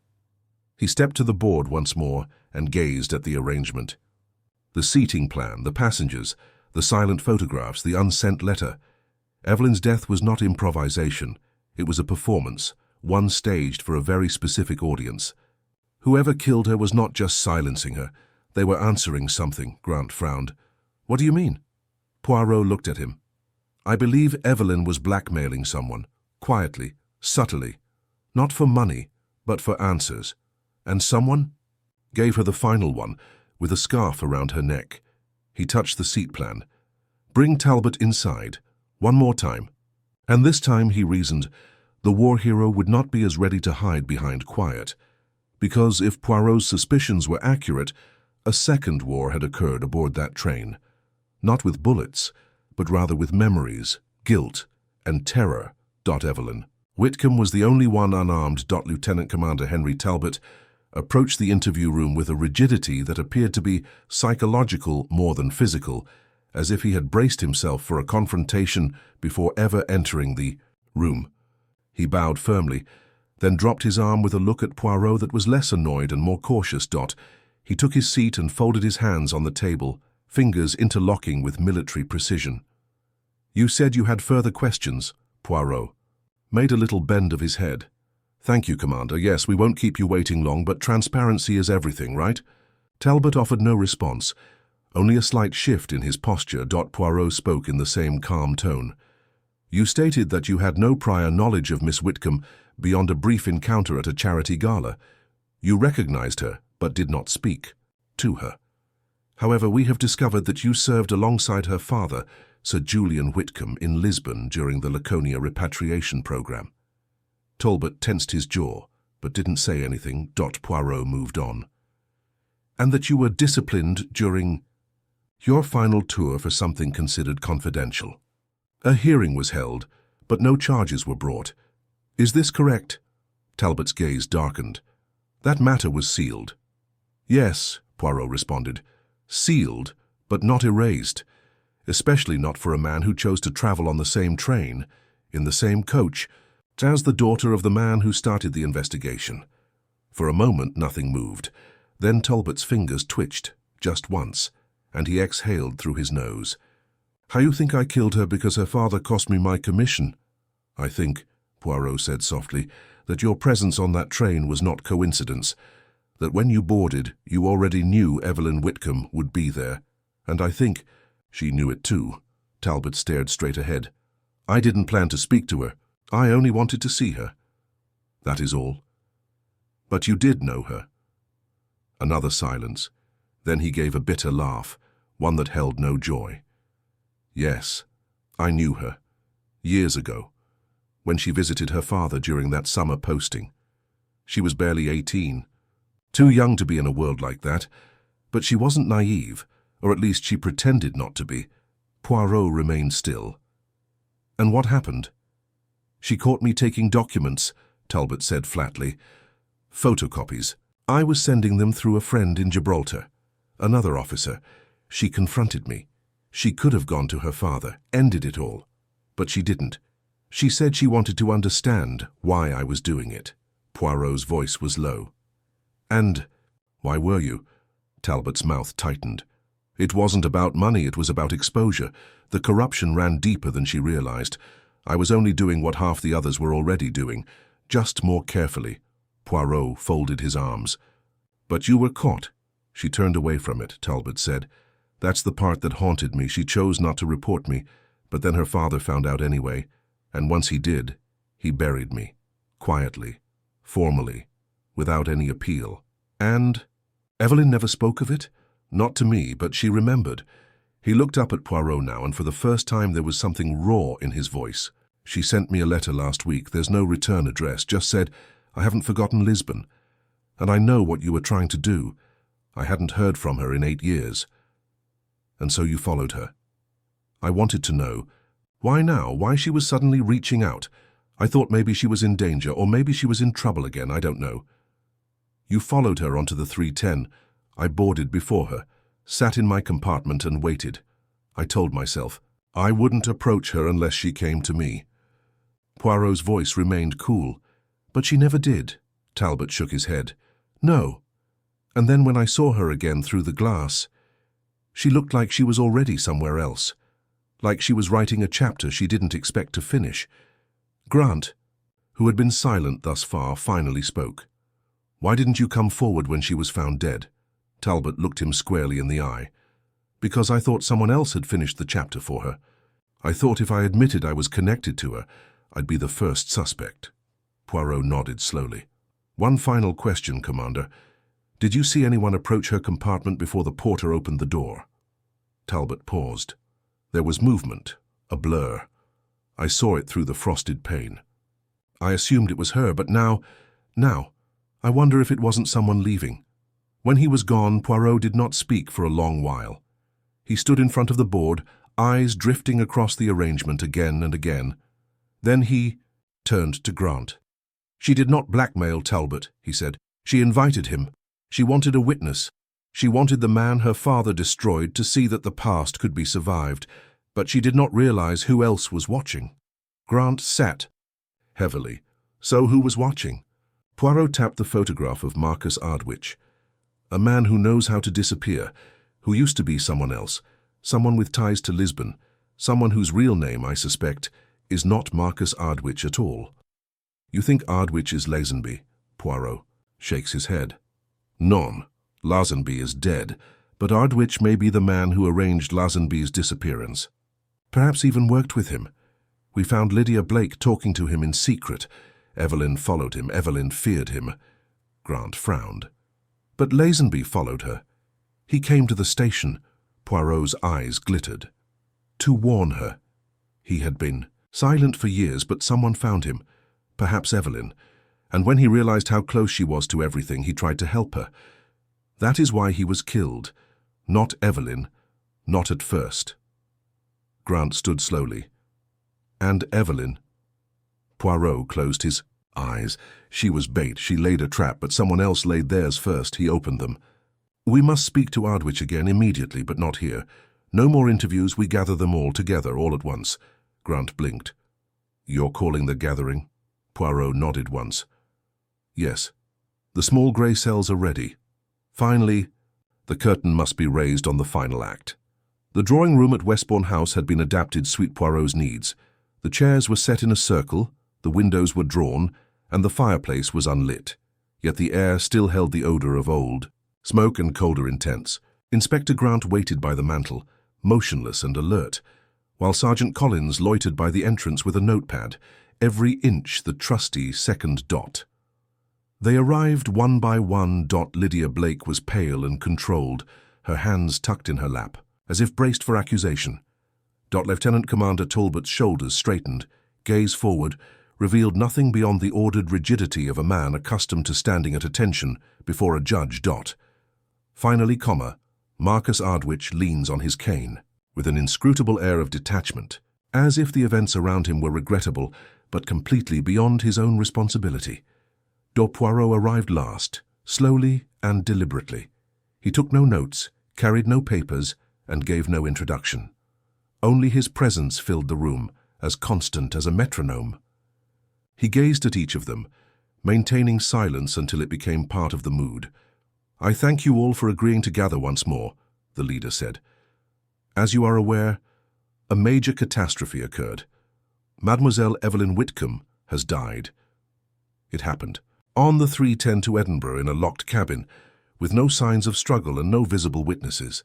He stepped to the board once more and gazed at the arrangement. The seating plan, the passengers, the silent photographs, the unsent letter. Evelyn's death was not improvisation. It was a performance, one staged for a very specific audience. Whoever killed her was not just silencing her. They were answering something. Grant frowned. "What do you mean?" Poirot looked at him. "I believe Evelyn was blackmailing someone, quietly, subtly, not for money, but for answers. And someone gave her the final one, with a scarf around her neck." He touched the seat plan. "Bring Talbot inside. One more time." And this time, he reasoned, the war hero would not be as ready to hide behind quiet. Because if Poirot's suspicions were accurate, a second war had occurred aboard that train. Not with bullets, but rather with memories, guilt, and terror. Evelyn. Whitcomb was the only one unarmed. Lieutenant Commander Henry Talbot approached the interview room with a rigidity that appeared to be psychological more than physical, as if he had braced himself for a confrontation before ever entering the room. He bowed firmly, then dropped his arm with a look at Poirot that was less annoyed and more cautious. He took his seat and folded his hands on the table, fingers interlocking with military precision. "You said you had further questions?" Poirot made a little bend of his head. "Thank you, Commander. Yes, we won't keep you waiting long, but transparency is everything, right?" Talbot offered no response, only a slight shift in his posture. Poirot spoke in the same calm tone. "You stated that you had no prior knowledge of Miss Whitcomb beyond a brief encounter at a charity gala. You recognized her, but did not speak to her. However, we have discovered that you served alongside her father, Sir Julian Whitcomb, in Lisbon during the Laconia repatriation program." Talbot tensed his jaw, but didn't say anything. Poirot moved on. "And that you were disciplined during your final tour for something considered confidential. A hearing was held, but no charges were brought. Is this correct?" Talbot's gaze darkened. "That matter was sealed." "Yes," Poirot responded. "Sealed, but not erased. Especially not for a man who chose to travel on the same train, in the same coach, as the daughter of the man who started the investigation." For a moment, nothing moved. Then Talbot's fingers twitched, just once, and he exhaled through his nose. "How you think I killed her because her father cost me my commission?" "I think," Poirot said softly, "that your presence on that train was not coincidence, that when you boarded, you already knew Evelyn Whitcomb would be there. And I think she knew it too." Talbot stared straight ahead. "I didn't plan to speak to her. I only wanted to see her. That is all." "But you did know her." Another silence. Then he gave a bitter laugh, one that held no joy. "Yes, I knew her. Years ago, when she visited her father during that summer posting. She was barely 18. Too young to be in a world like that, but she wasn't naive, or at least she pretended not to be." Poirot remained still. "And what happened?" "She caught me taking documents," Talbot said flatly. "Photocopies. I was sending them through a friend in Gibraltar. Another officer. She confronted me. She could have gone to her father, ended it all. But she didn't. She said she wanted to understand why I was doing it." Poirot's voice was low. "And why were you?" Talbot's mouth tightened. "It wasn't about money, it was about exposure. The corruption ran deeper than she realized. I was only doing what half the others were already doing, just more carefully. Poirot folded his arms. But you were caught. She turned away from it, Talbot said. That's the part that haunted me. She chose not to report me, but then her father found out anyway, and once he did, he buried me. Quietly, formally, without any appeal. And Evelyn never spoke of it? Not to me, but she remembered. He looked up at Poirot now, and for the first time there was something raw in his voice. She sent me a letter last week. There's no return address, just said, I haven't forgotten Lisbon. And I know what you were trying to do. I hadn't heard from her in 8 years. And so you followed her. I wanted to know, why now? Why she was suddenly reaching out? I thought maybe she was in danger, or maybe she was in trouble again, I don't know. You followed her onto the 310. I boarded before her, sat in my compartment and waited. I told myself, I wouldn't approach her unless she came to me. Poirot's voice remained cool. But she never did. Talbot shook his head. No. And then when I saw her again through the glass, she looked like she was already somewhere else. Like she was writing a chapter she didn't expect to finish. Grant, who had been silent thus far, finally spoke. Why didn't you come forward when she was found dead? Talbot looked him squarely in the eye. Because I thought someone else had finished the chapter for her. I thought if I admitted I was connected to her, I'd be the first suspect. Poirot nodded slowly. One final question, Commander. Did you see anyone approach her compartment before the porter opened the door? Talbot paused. There was movement, a blur. I saw it through the frosted pane. I assumed it was her, but now, I wonder if it wasn't someone leaving. When he was gone, Poirot did not speak for a long while. He stood in front of the board, eyes drifting across the arrangement again and again. Then he turned to Grant. She did not blackmail Talbot, he said. She invited him. She wanted a witness. She wanted the man her father destroyed to see that the past could be survived, but she did not realize who else was watching. Grant sat heavily. So who was watching? Poirot tapped the photograph of Marcus Ardwich, a man who knows how to disappear, who used to be someone else, someone with ties to Lisbon, someone whose real name, I suspect, is not Marcus Ardwich at all. You think Ardwich is Lazenby? Poirot shakes his head. Non. Lazenby is dead, but Ardwich may be the man who arranged Lazenby's disappearance. Perhaps even worked with him. We found Lydia Blake talking to him in secret. Evelyn followed him. Evelyn feared him. Grant frowned. But Lazenby followed her. He came to the station. Poirot's eyes glittered. To warn her. He had been silent for years, but someone found him. Perhaps Evelyn. And when he realized how close she was to everything, he tried to help her. That is why he was killed. Not Evelyn. Not at first. Grant stood slowly. And Evelyn. Poirot closed his eyes. She was bait. She laid a trap, but someone else laid theirs first. He opened them. We must speak to Ardwich again immediately, but not here. No more interviews. We gather them all together, all at once. Grant blinked. You're calling the gathering? Poirot nodded once. Yes. The small grey cells are ready. Finally, the curtain must be raised on the final act. The drawing room at Westbourne House had been adapted to suit Poirot's needs. The chairs were set in a circle, the windows were drawn, and the fireplace was unlit. Yet the air still held the odour of old, smoke and colder intense. Inspector Grant waited by the mantel, motionless and alert, while Sergeant Collins loitered by the entrance with a notepad, every inch the trusty second dot. They arrived one by one. Lydia Blake was pale and controlled, her hands tucked in her lap, as if braced for accusation. Lieutenant Commander Talbot's shoulders straightened, gaze forward, revealed nothing beyond the ordered rigidity of a man accustomed to standing at attention before a judge. Finally, Marcus Ardwich leans on his cane, with an inscrutable air of detachment, as if the events around him were regrettable, but completely beyond his own responsibility. Poirot arrived last, slowly and deliberately. He took no notes, carried no papers, and gave no introduction. Only his presence filled the room, as constant as a metronome. He gazed at each of them, maintaining silence until it became part of the mood. I thank you all for agreeing to gather once more, the leader said. As you are aware, a major catastrophe occurred. Mademoiselle Evelyn Whitcomb has died. It happened on the 3:10 to Edinburgh in a locked cabin, with no signs of struggle and no visible witnesses.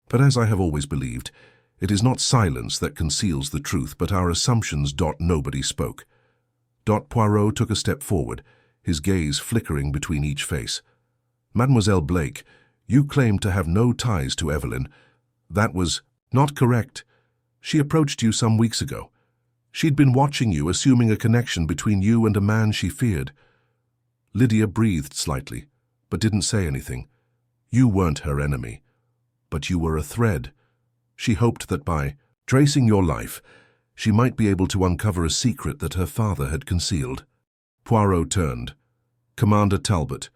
But as I have always believed, it is not silence that conceals the truth, but our assumptions. Nobody spoke. Poirot took a step forward, his gaze flickering between each face. Mademoiselle Blake, you claimed to have no ties to Evelyn. That was not correct. She approached you some weeks ago. She'd been watching you, assuming a connection between you and a man she feared. Lydia breathed slightly, but didn't say anything. You weren't her enemy, but you were a thread. She hoped that by tracing your life, she might be able to uncover a secret that her father had concealed. Poirot turned. Commander Talbot,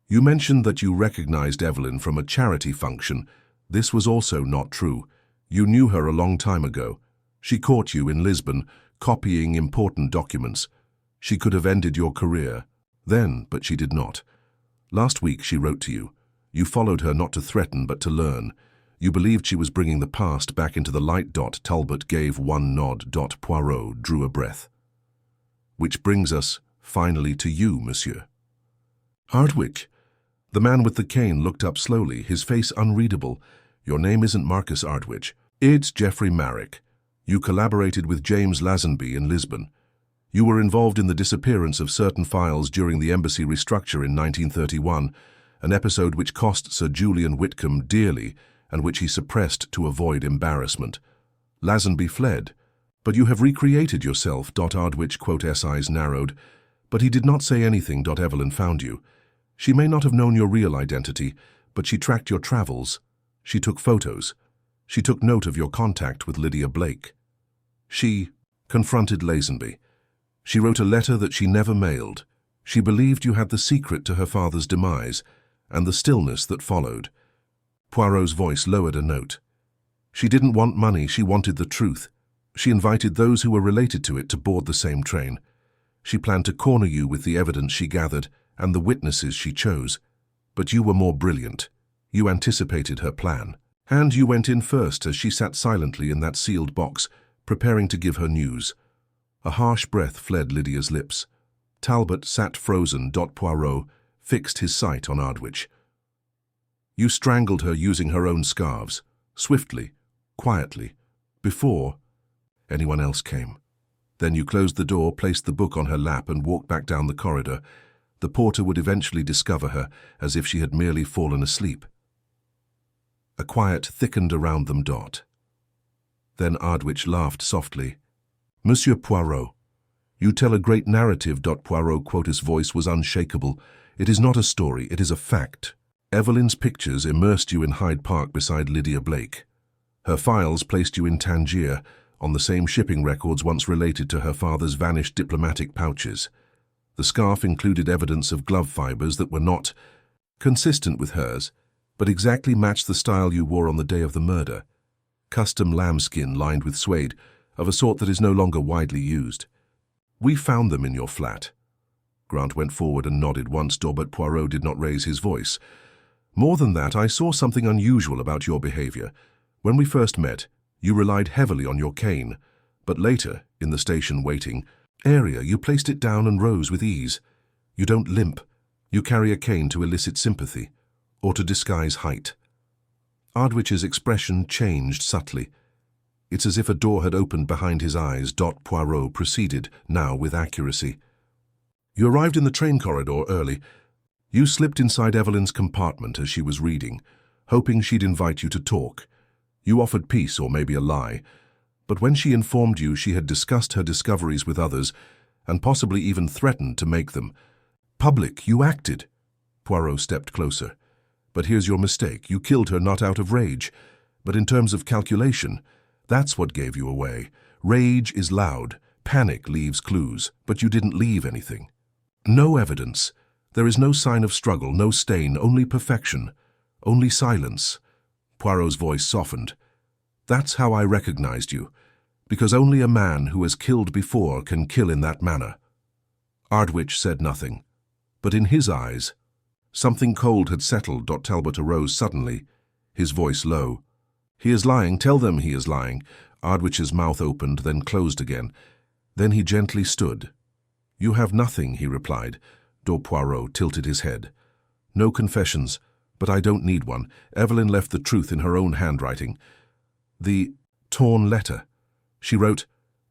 you mentioned that you recognized Evelyn from a charity function. This was also not true. You knew her a long time ago. She caught you in Lisbon, copying important documents. She could have ended your career then, but she did not. Last week she wrote to you. You followed her not to threaten, but to learn. You believed she was bringing the past back into the light. Talbot gave one nod. Poirot drew a breath. Which brings us, finally, to you, monsieur. Hardwicke. The man with the cane looked up slowly, his face unreadable. Your name isn't Marcus Ardwich. It's Geoffrey Marrick. You collaborated with James Lazenby in Lisbon. You were involved in the disappearance of certain files during the embassy restructure in 1931, an episode which cost Sir Julian Whitcomb dearly and which he suppressed to avoid embarrassment. Lazenby fled, but you have recreated yourself. Ardwich eyes narrowed, but he did not say anything. Evelyn found you. She may not have known your real identity, but she tracked your travels. She took photos. She took note of your contact with Lydia Blake. She confronted Lazenby. She wrote a letter that she never mailed. She believed you had the secret to her father's demise and the stillness that followed. Poirot's voice lowered a note. She didn't want money, she wanted the truth. She invited those who were related to it to board the same train. She planned to corner you with the evidence she gathered and the witnesses she chose. But you were more brilliant. You anticipated her plan. And you went in first as she sat silently in that sealed box, preparing to give her news. A harsh breath fled Lydia's lips. Talbot sat frozen. Poirot fixed his sight on Ardwich. You strangled her using her own scarves, swiftly, quietly, before anyone else came. Then you closed the door, placed the book on her lap and walked back down the corridor. The porter would eventually discover her, as if she had merely fallen asleep. A quiet thickened around them. Then Ardwich laughed softly. Monsieur Poirot, you tell a great narrative. Poirot's voice was unshakable. It is not a story, it is a fact. Evelyn's pictures immersed you in Hyde Park beside Lydia Blake. Her files placed you in Tangier, on the same shipping records once related to her father's vanished diplomatic pouches. The scarf included evidence of glove fibers that were not consistent with hers, but exactly matched the style you wore on the day of the murder. Custom lambskin lined with suede, of a sort that is no longer widely used. We found them in your flat. Grant went forward and nodded once, but Poirot did not raise his voice. More than that, I saw something unusual about your behavior. When we first met, you relied heavily on your cane, but later, in the station waiting area, you placed it down and rose with ease. You don't limp. You carry a cane to elicit sympathy, or to disguise height. Ardwich's expression changed subtly. It's as if a door had opened behind his eyes. Poirot proceeded, now with accuracy. You arrived in the train corridor early. You slipped inside Evelyn's compartment as she was reading, hoping she'd invite you to talk. You offered peace or maybe a lie, but when she informed you she had discussed her discoveries with others and possibly even threatened to make them public, you acted. Poirot stepped closer. But here's your mistake. You killed her not out of rage, but in terms of calculation. That's what gave you away. Rage is loud. Panic leaves clues, but you didn't leave anything. No evidence. There is no sign of struggle, no stain, only perfection. Only silence. Poirot's voice softened. That's how I recognized you, because only a man who has killed before can kill in that manner. Ardwich said nothing, but in his eyes, something cold had settled. Talbot arose suddenly, his voice low. He is lying, tell them he is lying. Ardwich's mouth opened, then closed again. Then he gently stood. "You have nothing," he replied. Poirot tilted his head. "No confessions, but I don't need one. Evelyn left the truth in her own handwriting. The torn letter. She wrote,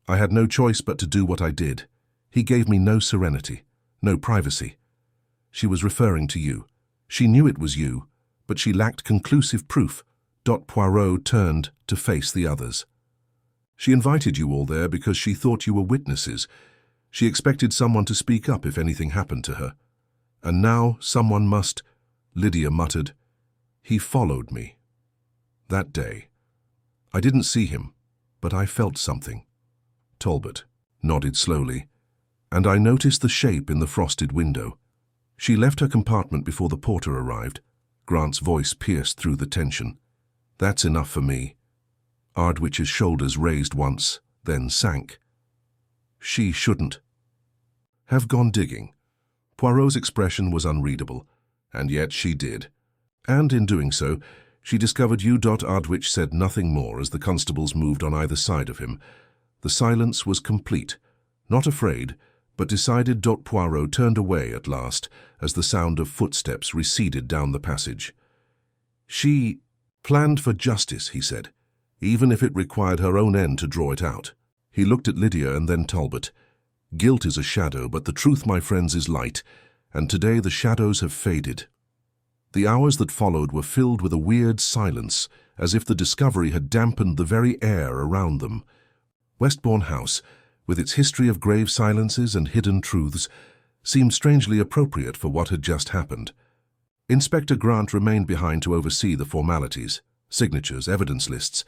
'I had no choice but to do what I did. He gave me no serenity, no privacy.' She was referring to you. She knew it was you, but she lacked conclusive proof." Poirot turned to face the others. "She invited you all there because she thought you were witnesses. She expected someone to speak up if anything happened to her. And now someone must," Lydia muttered. "He followed me. That day. I didn't see him, but I felt something." Talbot nodded slowly. "And I noticed the shape in the frosted window. She left her compartment before the porter arrived." Grant's voice pierced through the tension. "That's enough for me." Ardwich's shoulders raised once, then sank. "She shouldn't have gone digging." Poirot's expression was unreadable, and yet she did. And in doing so, she discovered you. Ardwich said nothing more as the constables moved on either side of him. The silence was complete. Not afraid, but decided. Poirot turned away at last as the sound of footsteps receded down the passage. "She planned for justice," he said, "even if it required her own end to draw it out." He looked at Lydia and then Talbot. "Guilt is a shadow, but the truth, my friends, is light, and today the shadows have faded." The hours that followed were filled with a weird silence, as if the discovery had dampened the very air around them. Westbourne House, with its history of grave silences and hidden truths, seemed strangely appropriate for what had just happened. Inspector Grant remained behind to oversee the formalities, signatures, evidence lists,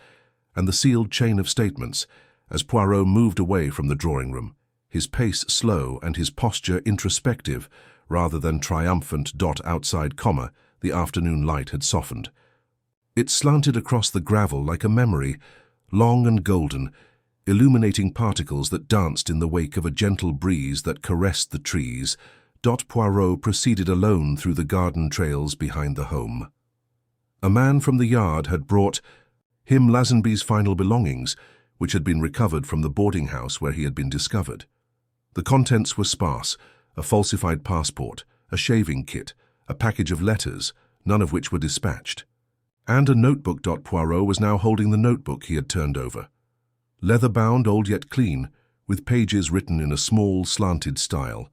and the sealed chain of statements, as Poirot moved away from the drawing room, his pace slow and his posture introspective rather than triumphant. Outside, the afternoon light had softened. It slanted across the gravel like a memory, long and golden, illuminating particles that danced in the wake of a gentle breeze that caressed the trees. Poirot proceeded alone through the garden trails behind the home. A man from the yard had brought him Lazenby's final belongings, which had been recovered from the boarding house where he had been discovered. The contents were sparse: a falsified passport, a shaving kit, a package of letters, none of which were dispatched, and a notebook. Poirot was now holding the notebook he had turned over. Leather-bound, old yet clean, with pages written in a small, slanted style.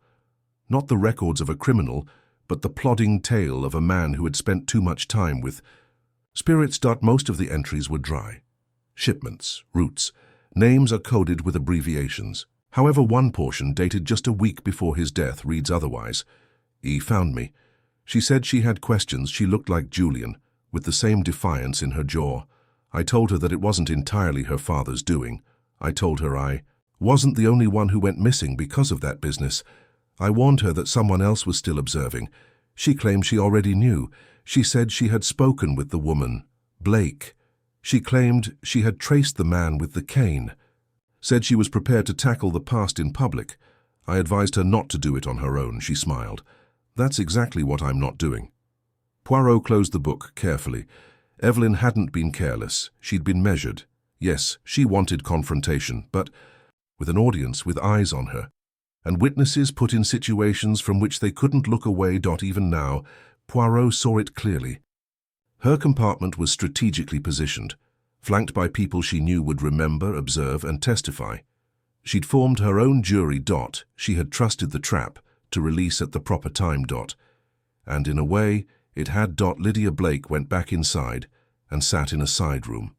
Not the records of a criminal, but the plodding tale of a man who had spent too much time with spirits. Most of the entries were dry. Shipments, routes, names are coded with abbreviations. However, one portion, dated just a week before his death, reads otherwise. "He found me. She said she had questions. She looked like Julian, with the same defiance in her jaw. I told her that it wasn't entirely her father's doing. I told her I wasn't the only one who went missing because of that business. I warned her that someone else was still observing. She claimed she already knew. She said she had spoken with the woman, Blake. She claimed she had traced the man with the cane. Said she was prepared to tackle the past in public. I advised her not to do it on her own." She smiled. "That's exactly what I'm not doing." Poirot closed the book carefully. Evelyn hadn't been careless. She'd been measured. Yes, she wanted confrontation, but with an audience with eyes on her, and witnesses put in situations from which they couldn't look away. Even now, Poirot saw it clearly. Her compartment was strategically positioned, flanked by people she knew would remember, observe, and testify. She'd formed her own jury. She had trusted the trap to release at the proper time. And in a way, it had. Lydia Blake went back inside and sat in a side room.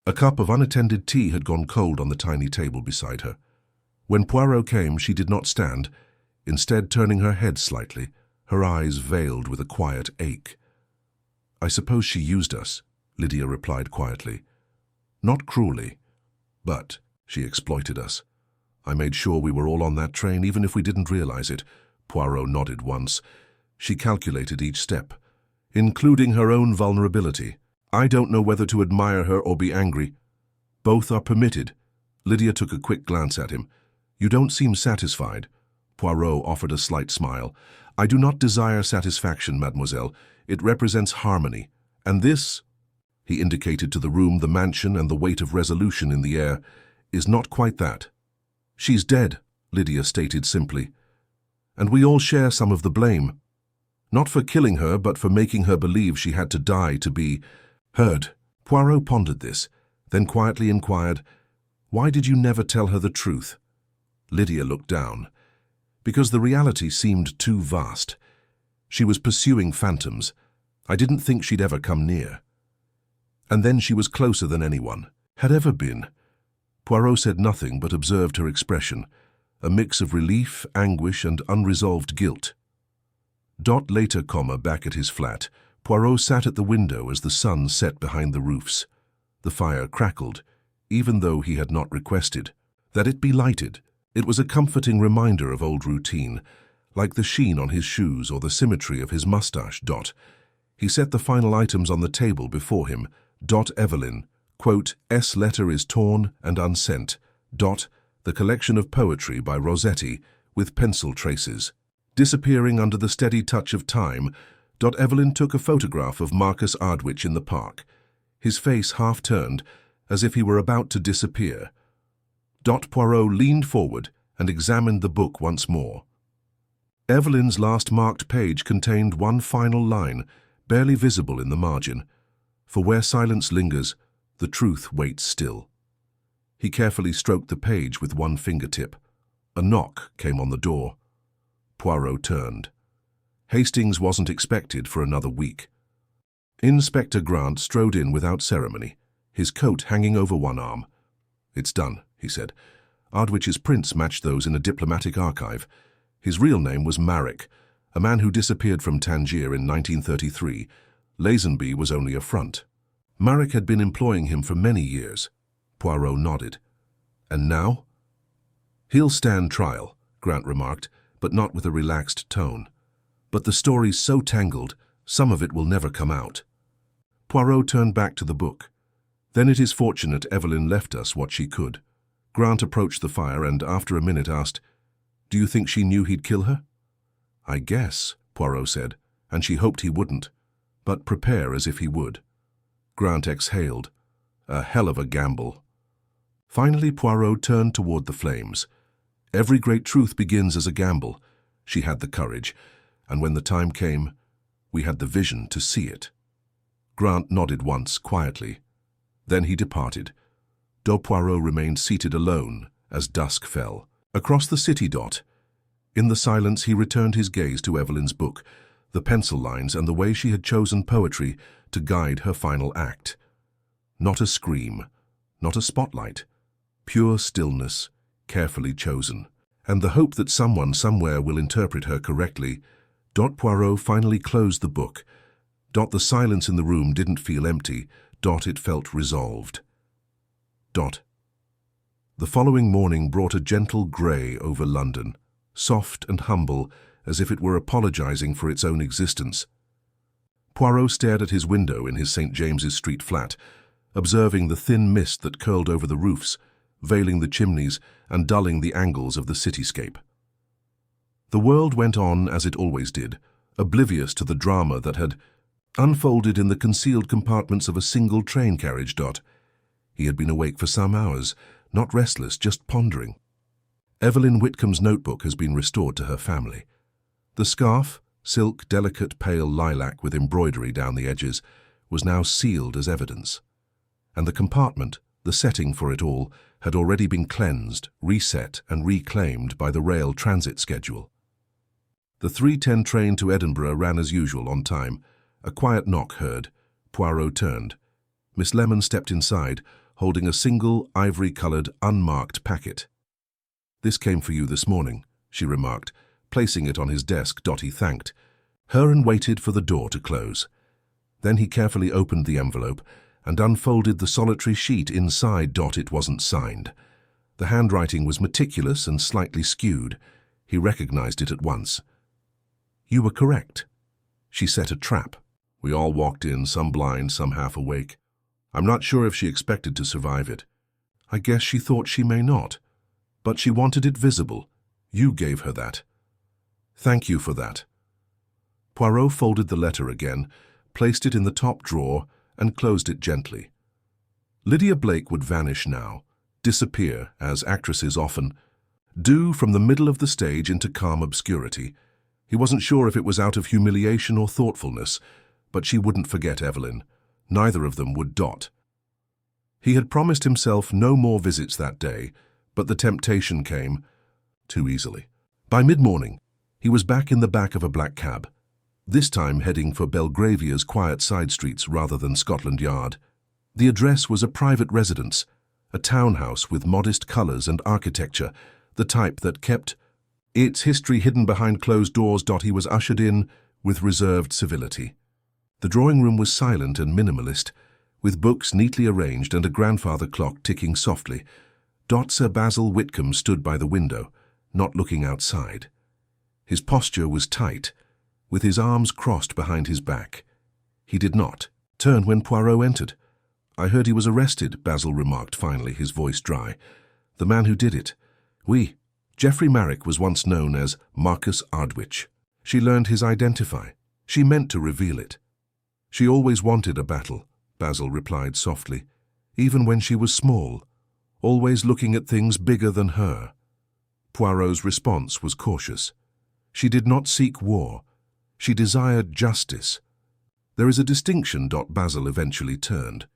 A cup of unattended tea had gone cold on the tiny table beside her. When Poirot came, she did not stand, instead turning her head slightly, her eyes veiled with a quiet ache. "I suppose she used us," Lydia replied quietly. "Not cruelly, but she exploited us. I made sure we were all on that train, even if we didn't realize it." Poirot nodded once. "She calculated each step, including her own vulnerability. I don't know whether to admire her or be angry. Both are permitted." Lydia took a quick glance at him. "You don't seem satisfied." Poirot offered a slight smile. "I do not desire satisfaction, mademoiselle. It represents harmony. And this," he indicated to the room, the mansion, and the weight of resolution in the air, "is not quite that. "She's dead," Lydia stated simply. "And we all share some of the blame. Not for killing her, but for making her believe she had to die to be heard." Poirot pondered this, then quietly inquired, "Why did you never tell her the truth?" Lydia looked down. "Because the reality seemed too vast. She was pursuing phantoms. I didn't think she'd ever come near. And then she was closer than anyone had ever been." Poirot said nothing but observed her expression, a mix of relief, anguish, and unresolved guilt. Later, back at his flat, Poirot sat at the window as the sun set behind the roofs. The fire crackled, even though he had not requested that it be lighted. It was a comforting reminder of old routine, like the sheen on his shoes or the symmetry of his mustache. He set the final items on the table before him. Evelyn, quote, "S letter is torn and unsent. The collection of poetry by Rossetti with pencil traces." Disappearing under the steady touch of time, Evelyn took a photograph of Marcus Ardwich in the park, his face half turned, as if he were about to disappear. Poirot leaned forward and examined the book once more. Evelyn's last marked page contained one final line, barely visible in the margin. "For where silence lingers, the truth waits still." He carefully stroked the page with one fingertip. A knock came on the door. Poirot turned. Hastings wasn't expected for another week. Inspector Grant strode in without ceremony, his coat hanging over one arm. "It's done," he said. "Ardwich's prints matched those in a diplomatic archive. His real name was Marek, a man who disappeared from Tangier in 1933. Lazenby was only a front. Marek had been employing him for many years." Poirot nodded. "And now?" "He'll stand trial," Grant remarked, but not with a relaxed tone. "But the story's so tangled, some of it will never come out." Poirot turned back to the book. "Then it is fortunate Evelyn left us what she could." Grant approached the fire and, after a minute, asked, "Do you think she knew he'd kill her?" "I guess," Poirot said, "and she hoped he wouldn't. But prepare as if he would." Grant exhaled. A hell of a gamble. Finally, Poirot turned toward the flames. Every great truth begins as a gamble. She had the courage, and when the time came, we had the vision to see it. Grant nodded once, quietly. Then he departed. Poirot remained seated alone as dusk fell. Across the city. In the silence, he returned his gaze to Evelyn's book, the pencil lines and the way she had chosen poetry to guide her final act. Not a scream, not a spotlight. Pure stillness, carefully chosen. And the hope that someone somewhere will interpret her correctly. Poirot finally closed the book. The silence in the room didn't feel empty. It felt resolved. The following morning brought a gentle grey over London, soft and humble, as if it were apologizing for its own existence. Poirot stared at his window in his St. James's Street flat, observing the thin mist that curled over the roofs, veiling the chimneys and dulling the angles of the cityscape. The world went on as it always did, oblivious to the drama that had unfolded in the concealed compartments of a single train carriage. He had been awake for some hours, not restless, just pondering. Evelyn Whitcomb's notebook has been restored to her family. The scarf, silk, delicate, pale lilac with embroidery down the edges, was now sealed as evidence. And the compartment, the setting for it all, had already been cleansed, reset and reclaimed by the rail transit schedule. The 3:10 train to Edinburgh ran as usual on time. A quiet knock heard. Poirot turned. Miss Lemon stepped inside, holding a single, ivory-coloured, unmarked packet. "This came for you this morning," she remarked, placing it on his desk. He thanked her and waited for the door to close. Then he carefully opened the envelope and unfolded the solitary sheet inside. It wasn't signed. The handwriting was meticulous and slightly skewed. He recognized it at once. "You were correct. She set a trap. We all walked in, some blind, some half awake. I'm not sure if she expected to survive it. I guess she thought she may not. But she wanted it visible. You gave her that. Thank you for that." Poirot folded the letter again, placed it in the top drawer, and closed it gently. Lydia Blake would vanish now, disappear, as actresses often, Dew from the middle of the stage into calm obscurity. He wasn't sure if it was out of humiliation or thoughtfulness, but she wouldn't forget Evelyn. Neither of them would. He had promised himself no more visits that day, but the temptation came too easily. By mid-morning, he was back in the back of a black cab, this time heading for Belgravia's quiet side streets rather than Scotland Yard. The address was a private residence, a townhouse with modest colours and architecture, the type that kept its history hidden behind closed doors. He was ushered in with reserved civility. The drawing room was silent and minimalist, with books neatly arranged and a grandfather clock ticking softly. Sir Basil Whitcomb stood by the window, not looking outside. His posture was tight, with his arms crossed behind his back. He did not turn when Poirot entered. "I heard he was arrested," Basil remarked finally, his voice dry. "The man who did it. Oui." Geoffrey Marrick was once known as Marcus Ardwich. She learned his identify. She meant to reveal it. "She always wanted a battle," Basil replied softly, "even when she was small, always looking at things bigger than her." Poirot's response was cautious. She did not seek war. She desired justice. "There is a distinction," Basil eventually turned.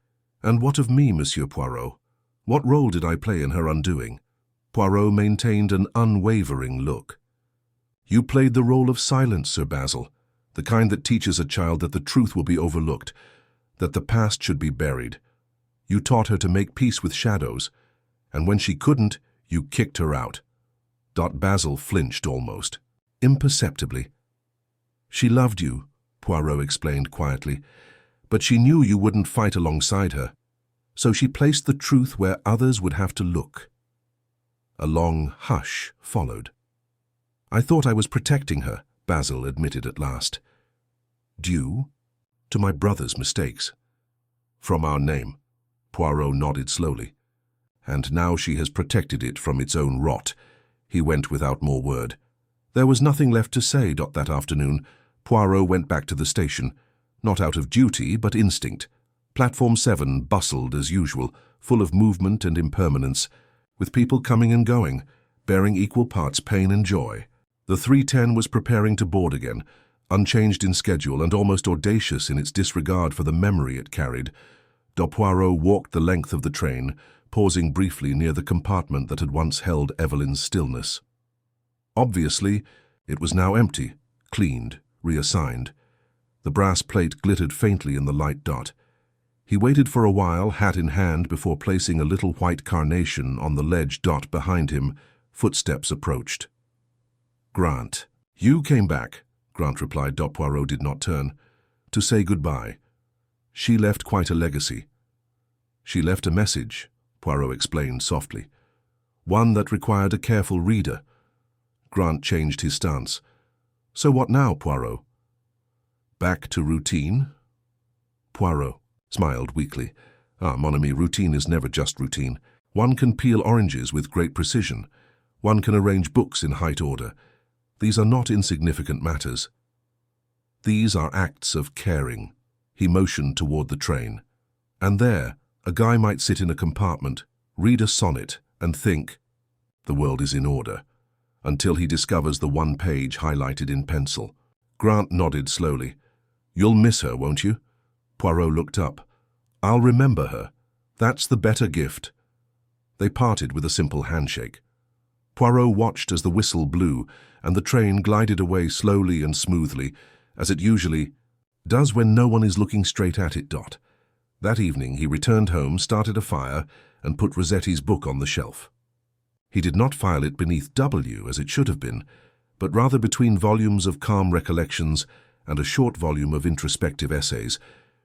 "And what of me, Monsieur Poirot? What role did I play in her undoing?" Poirot maintained an unwavering look. "You played the role of silence, Sir Basil, the kind that teaches a child that the truth will be overlooked, that the past should be buried. You taught her to make peace with shadows, and when she couldn't, you kicked her out." Basil flinched almost, imperceptibly. "She loved you," Poirot explained quietly, "but she knew you wouldn't fight alongside her, so she placed the truth where others would have to look." A long hush followed. "I thought I was protecting her," Basil admitted at last. "Due to my brother's mistakes." "From our name," Poirot nodded slowly. "And now she has protected it from its own rot." He went without more word. There was nothing left to say. That afternoon, Poirot went back to the station, not out of duty but instinct. Platform 7 bustled as usual, full of movement and impermanence, with people coming and going, bearing equal parts pain and joy. The 310 was preparing to board again, unchanged in schedule and almost audacious in its disregard for the memory it carried. Poirot walked the length of the train, pausing briefly near the compartment that had once held Evelyn's stillness. Obviously, it was now empty, cleaned, reassigned. The brass plate glittered faintly in the light. He waited for a while, hat in hand, before placing a little white carnation on the ledge. Behind him, footsteps approached. "Grant." "You came back," Grant replied. Poirot did not turn. "To say goodbye." "She left quite a legacy." "She left a message," Poirot explained softly. "One that required a careful reader." Grant changed his stance. "So what now, Poirot?" "Back to routine?" Poirot smiled weakly. "Ah, mon ami, routine is never just routine. One can peel oranges with great precision. One can arrange books in height order. These are not insignificant matters. These are acts of caring." He motioned toward the train. "And there, a guy might sit in a compartment, read a sonnet, and think, the world is in order, until he discovers the one page highlighted in pencil." Grant nodded slowly. "You'll miss her, won't you?" Poirot looked up. "I'll remember her. That's the better gift." They parted with a simple handshake. Poirot watched as the whistle blew and the train glided away slowly and smoothly, as it usually does when no one is looking straight at it. That evening he returned home, started a fire, and put Rossetti's book on the shelf. He did not file it beneath W, as it should have been, but rather between volumes of calm recollections and a short volume of introspective essays,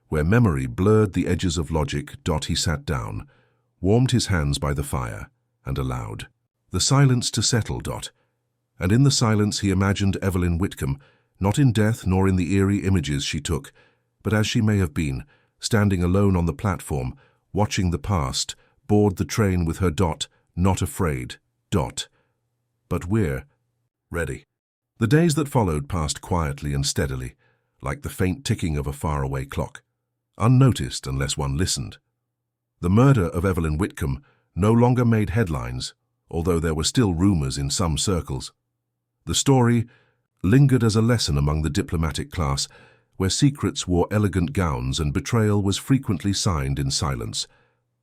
where memory blurred the edges of logic. He sat down, warmed his hands by the fire, and allowed the silence to settle. And in the silence he imagined Evelyn Whitcomb, not in death nor in the eerie images she took, but as she may have been, standing alone on the platform, watching the past, board the train with her. Not afraid. But we're ready. The days that followed passed quietly and steadily, like the faint ticking of a faraway clock, unnoticed unless one listened. The murder of Evelyn Whitcomb no longer made headlines although there were still rumors in some circles. The story lingered as a lesson among the diplomatic class, where secrets wore elegant gowns and betrayal was frequently signed in silence.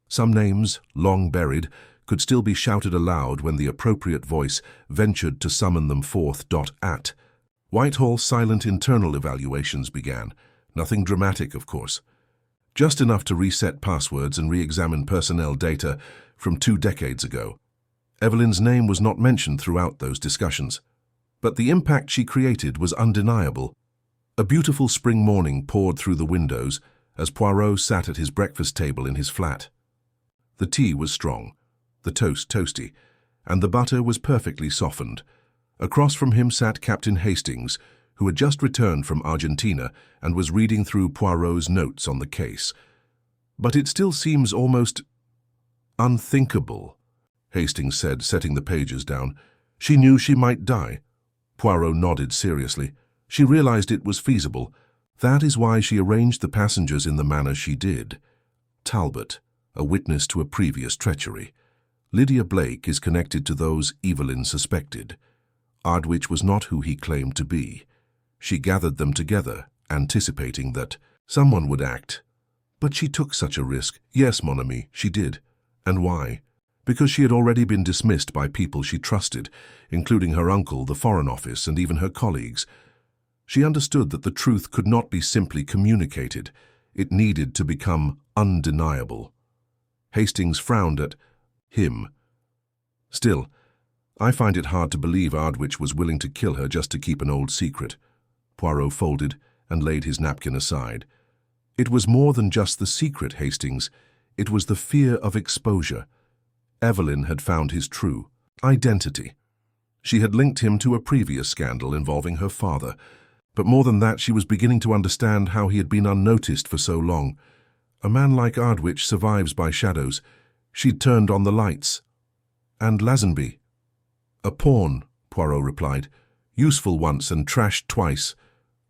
Some names, long buried, could still be shouted aloud when the appropriate voice ventured to summon them forth. At Whitehall, silent internal evaluations began. Nothing dramatic, of course. Just enough to reset passwords and re-examine personnel data from 2 decades ago. Evelyn's name was not mentioned throughout those discussions, but the impact she created was undeniable. A beautiful spring morning poured through the windows as Poirot sat at his breakfast table in his flat. The tea was strong, the toast toasty, and the butter was perfectly softened. Across from him sat Captain Hastings, who had just returned from Argentina and was reading through Poirot's notes on the case. "But it still seems almost unthinkable," Hastings said, setting the pages down. "She knew she might die." Poirot nodded seriously. "She realized it was feasible. That is why she arranged the passengers in the manner she did. Talbot, a witness to a previous treachery. Lydia Blake is connected to those Evelyn suspected. Ardwich was not who he claimed to be. She gathered them together, anticipating that someone would act. But she took such a risk. Yes, mon ami, she did. And why? Because she had already been dismissed by people she trusted, including her uncle, the Foreign Office, and even her colleagues. She understood that the truth could not be simply communicated. It needed to become undeniable." Hastings frowned at him. "Still, I find it hard to believe Ardwich was willing to kill her just to keep an old secret." Poirot folded and laid his napkin aside. "It was more than just the secret, Hastings. It was the fear of exposure. Evelyn had found his true identity. She had linked him to a previous scandal involving her father. But more than that, she was beginning to understand how he had been unnoticed for so long. A man like Ardwich survives by shadows. She'd turned on the lights. And Lazenby?" "A pawn," Poirot replied. "Useful once and trashed twice.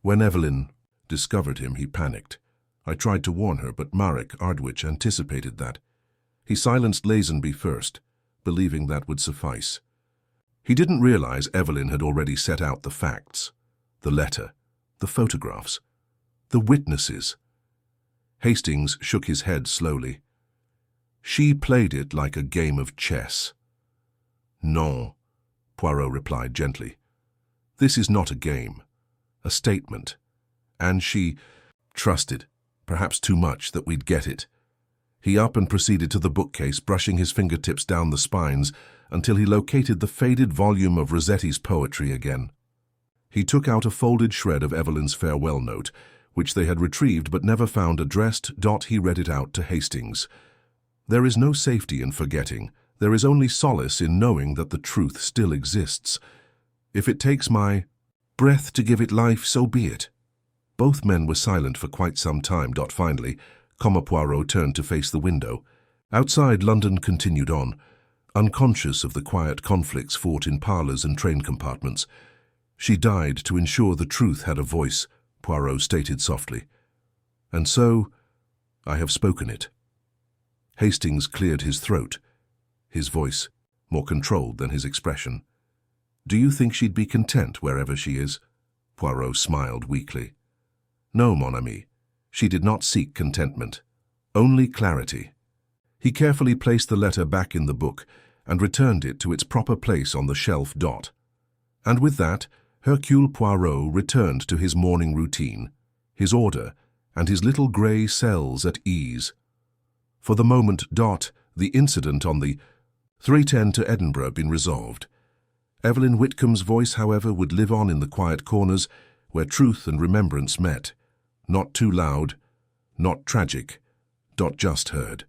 When Evelyn discovered him, he panicked. I tried to warn her, but Marek Ardwich anticipated that. He silenced Lazenby first, believing that would suffice. He didn't realize Evelyn had already set out the facts. The letter, the photographs, the witnesses." Hastings shook his head slowly. "She played it like a game of chess." "Non," Poirot replied gently. "This is not a game, a statement. And she trusted, perhaps too much, that we'd get it." He up and proceeded to the bookcase, brushing his fingertips down the spines until he located the faded volume of Rossetti's poetry again. He took out a folded shred of Evelyn's farewell note, which they had retrieved but never found addressed. He read it out to Hastings. "There is no safety in forgetting. There is only solace in knowing that the truth still exists. If it takes my breath to give it life, so be it." Both men were silent for quite some time. Finally, Poirot turned to face the window. Outside, London continued on, unconscious of the quiet conflicts fought in parlours and train compartments. "She died to ensure the truth had a voice," Poirot stated softly. "And so, I have spoken it." Hastings cleared his throat, his voice more controlled than his expression. "Do you think she'd be content wherever she is?" Poirot smiled weakly. "No, mon ami. She did not seek contentment, only clarity." He carefully placed the letter back in the book and returned it to its proper place on the shelf. And with that, Hercule Poirot returned to his morning routine, his order, and his little grey cells at ease. For the moment, the incident on the 3:10 to Edinburgh been resolved. Evelyn Whitcomb's voice, however, would live on in the quiet corners where truth and remembrance met. Not too loud, not tragic, just heard.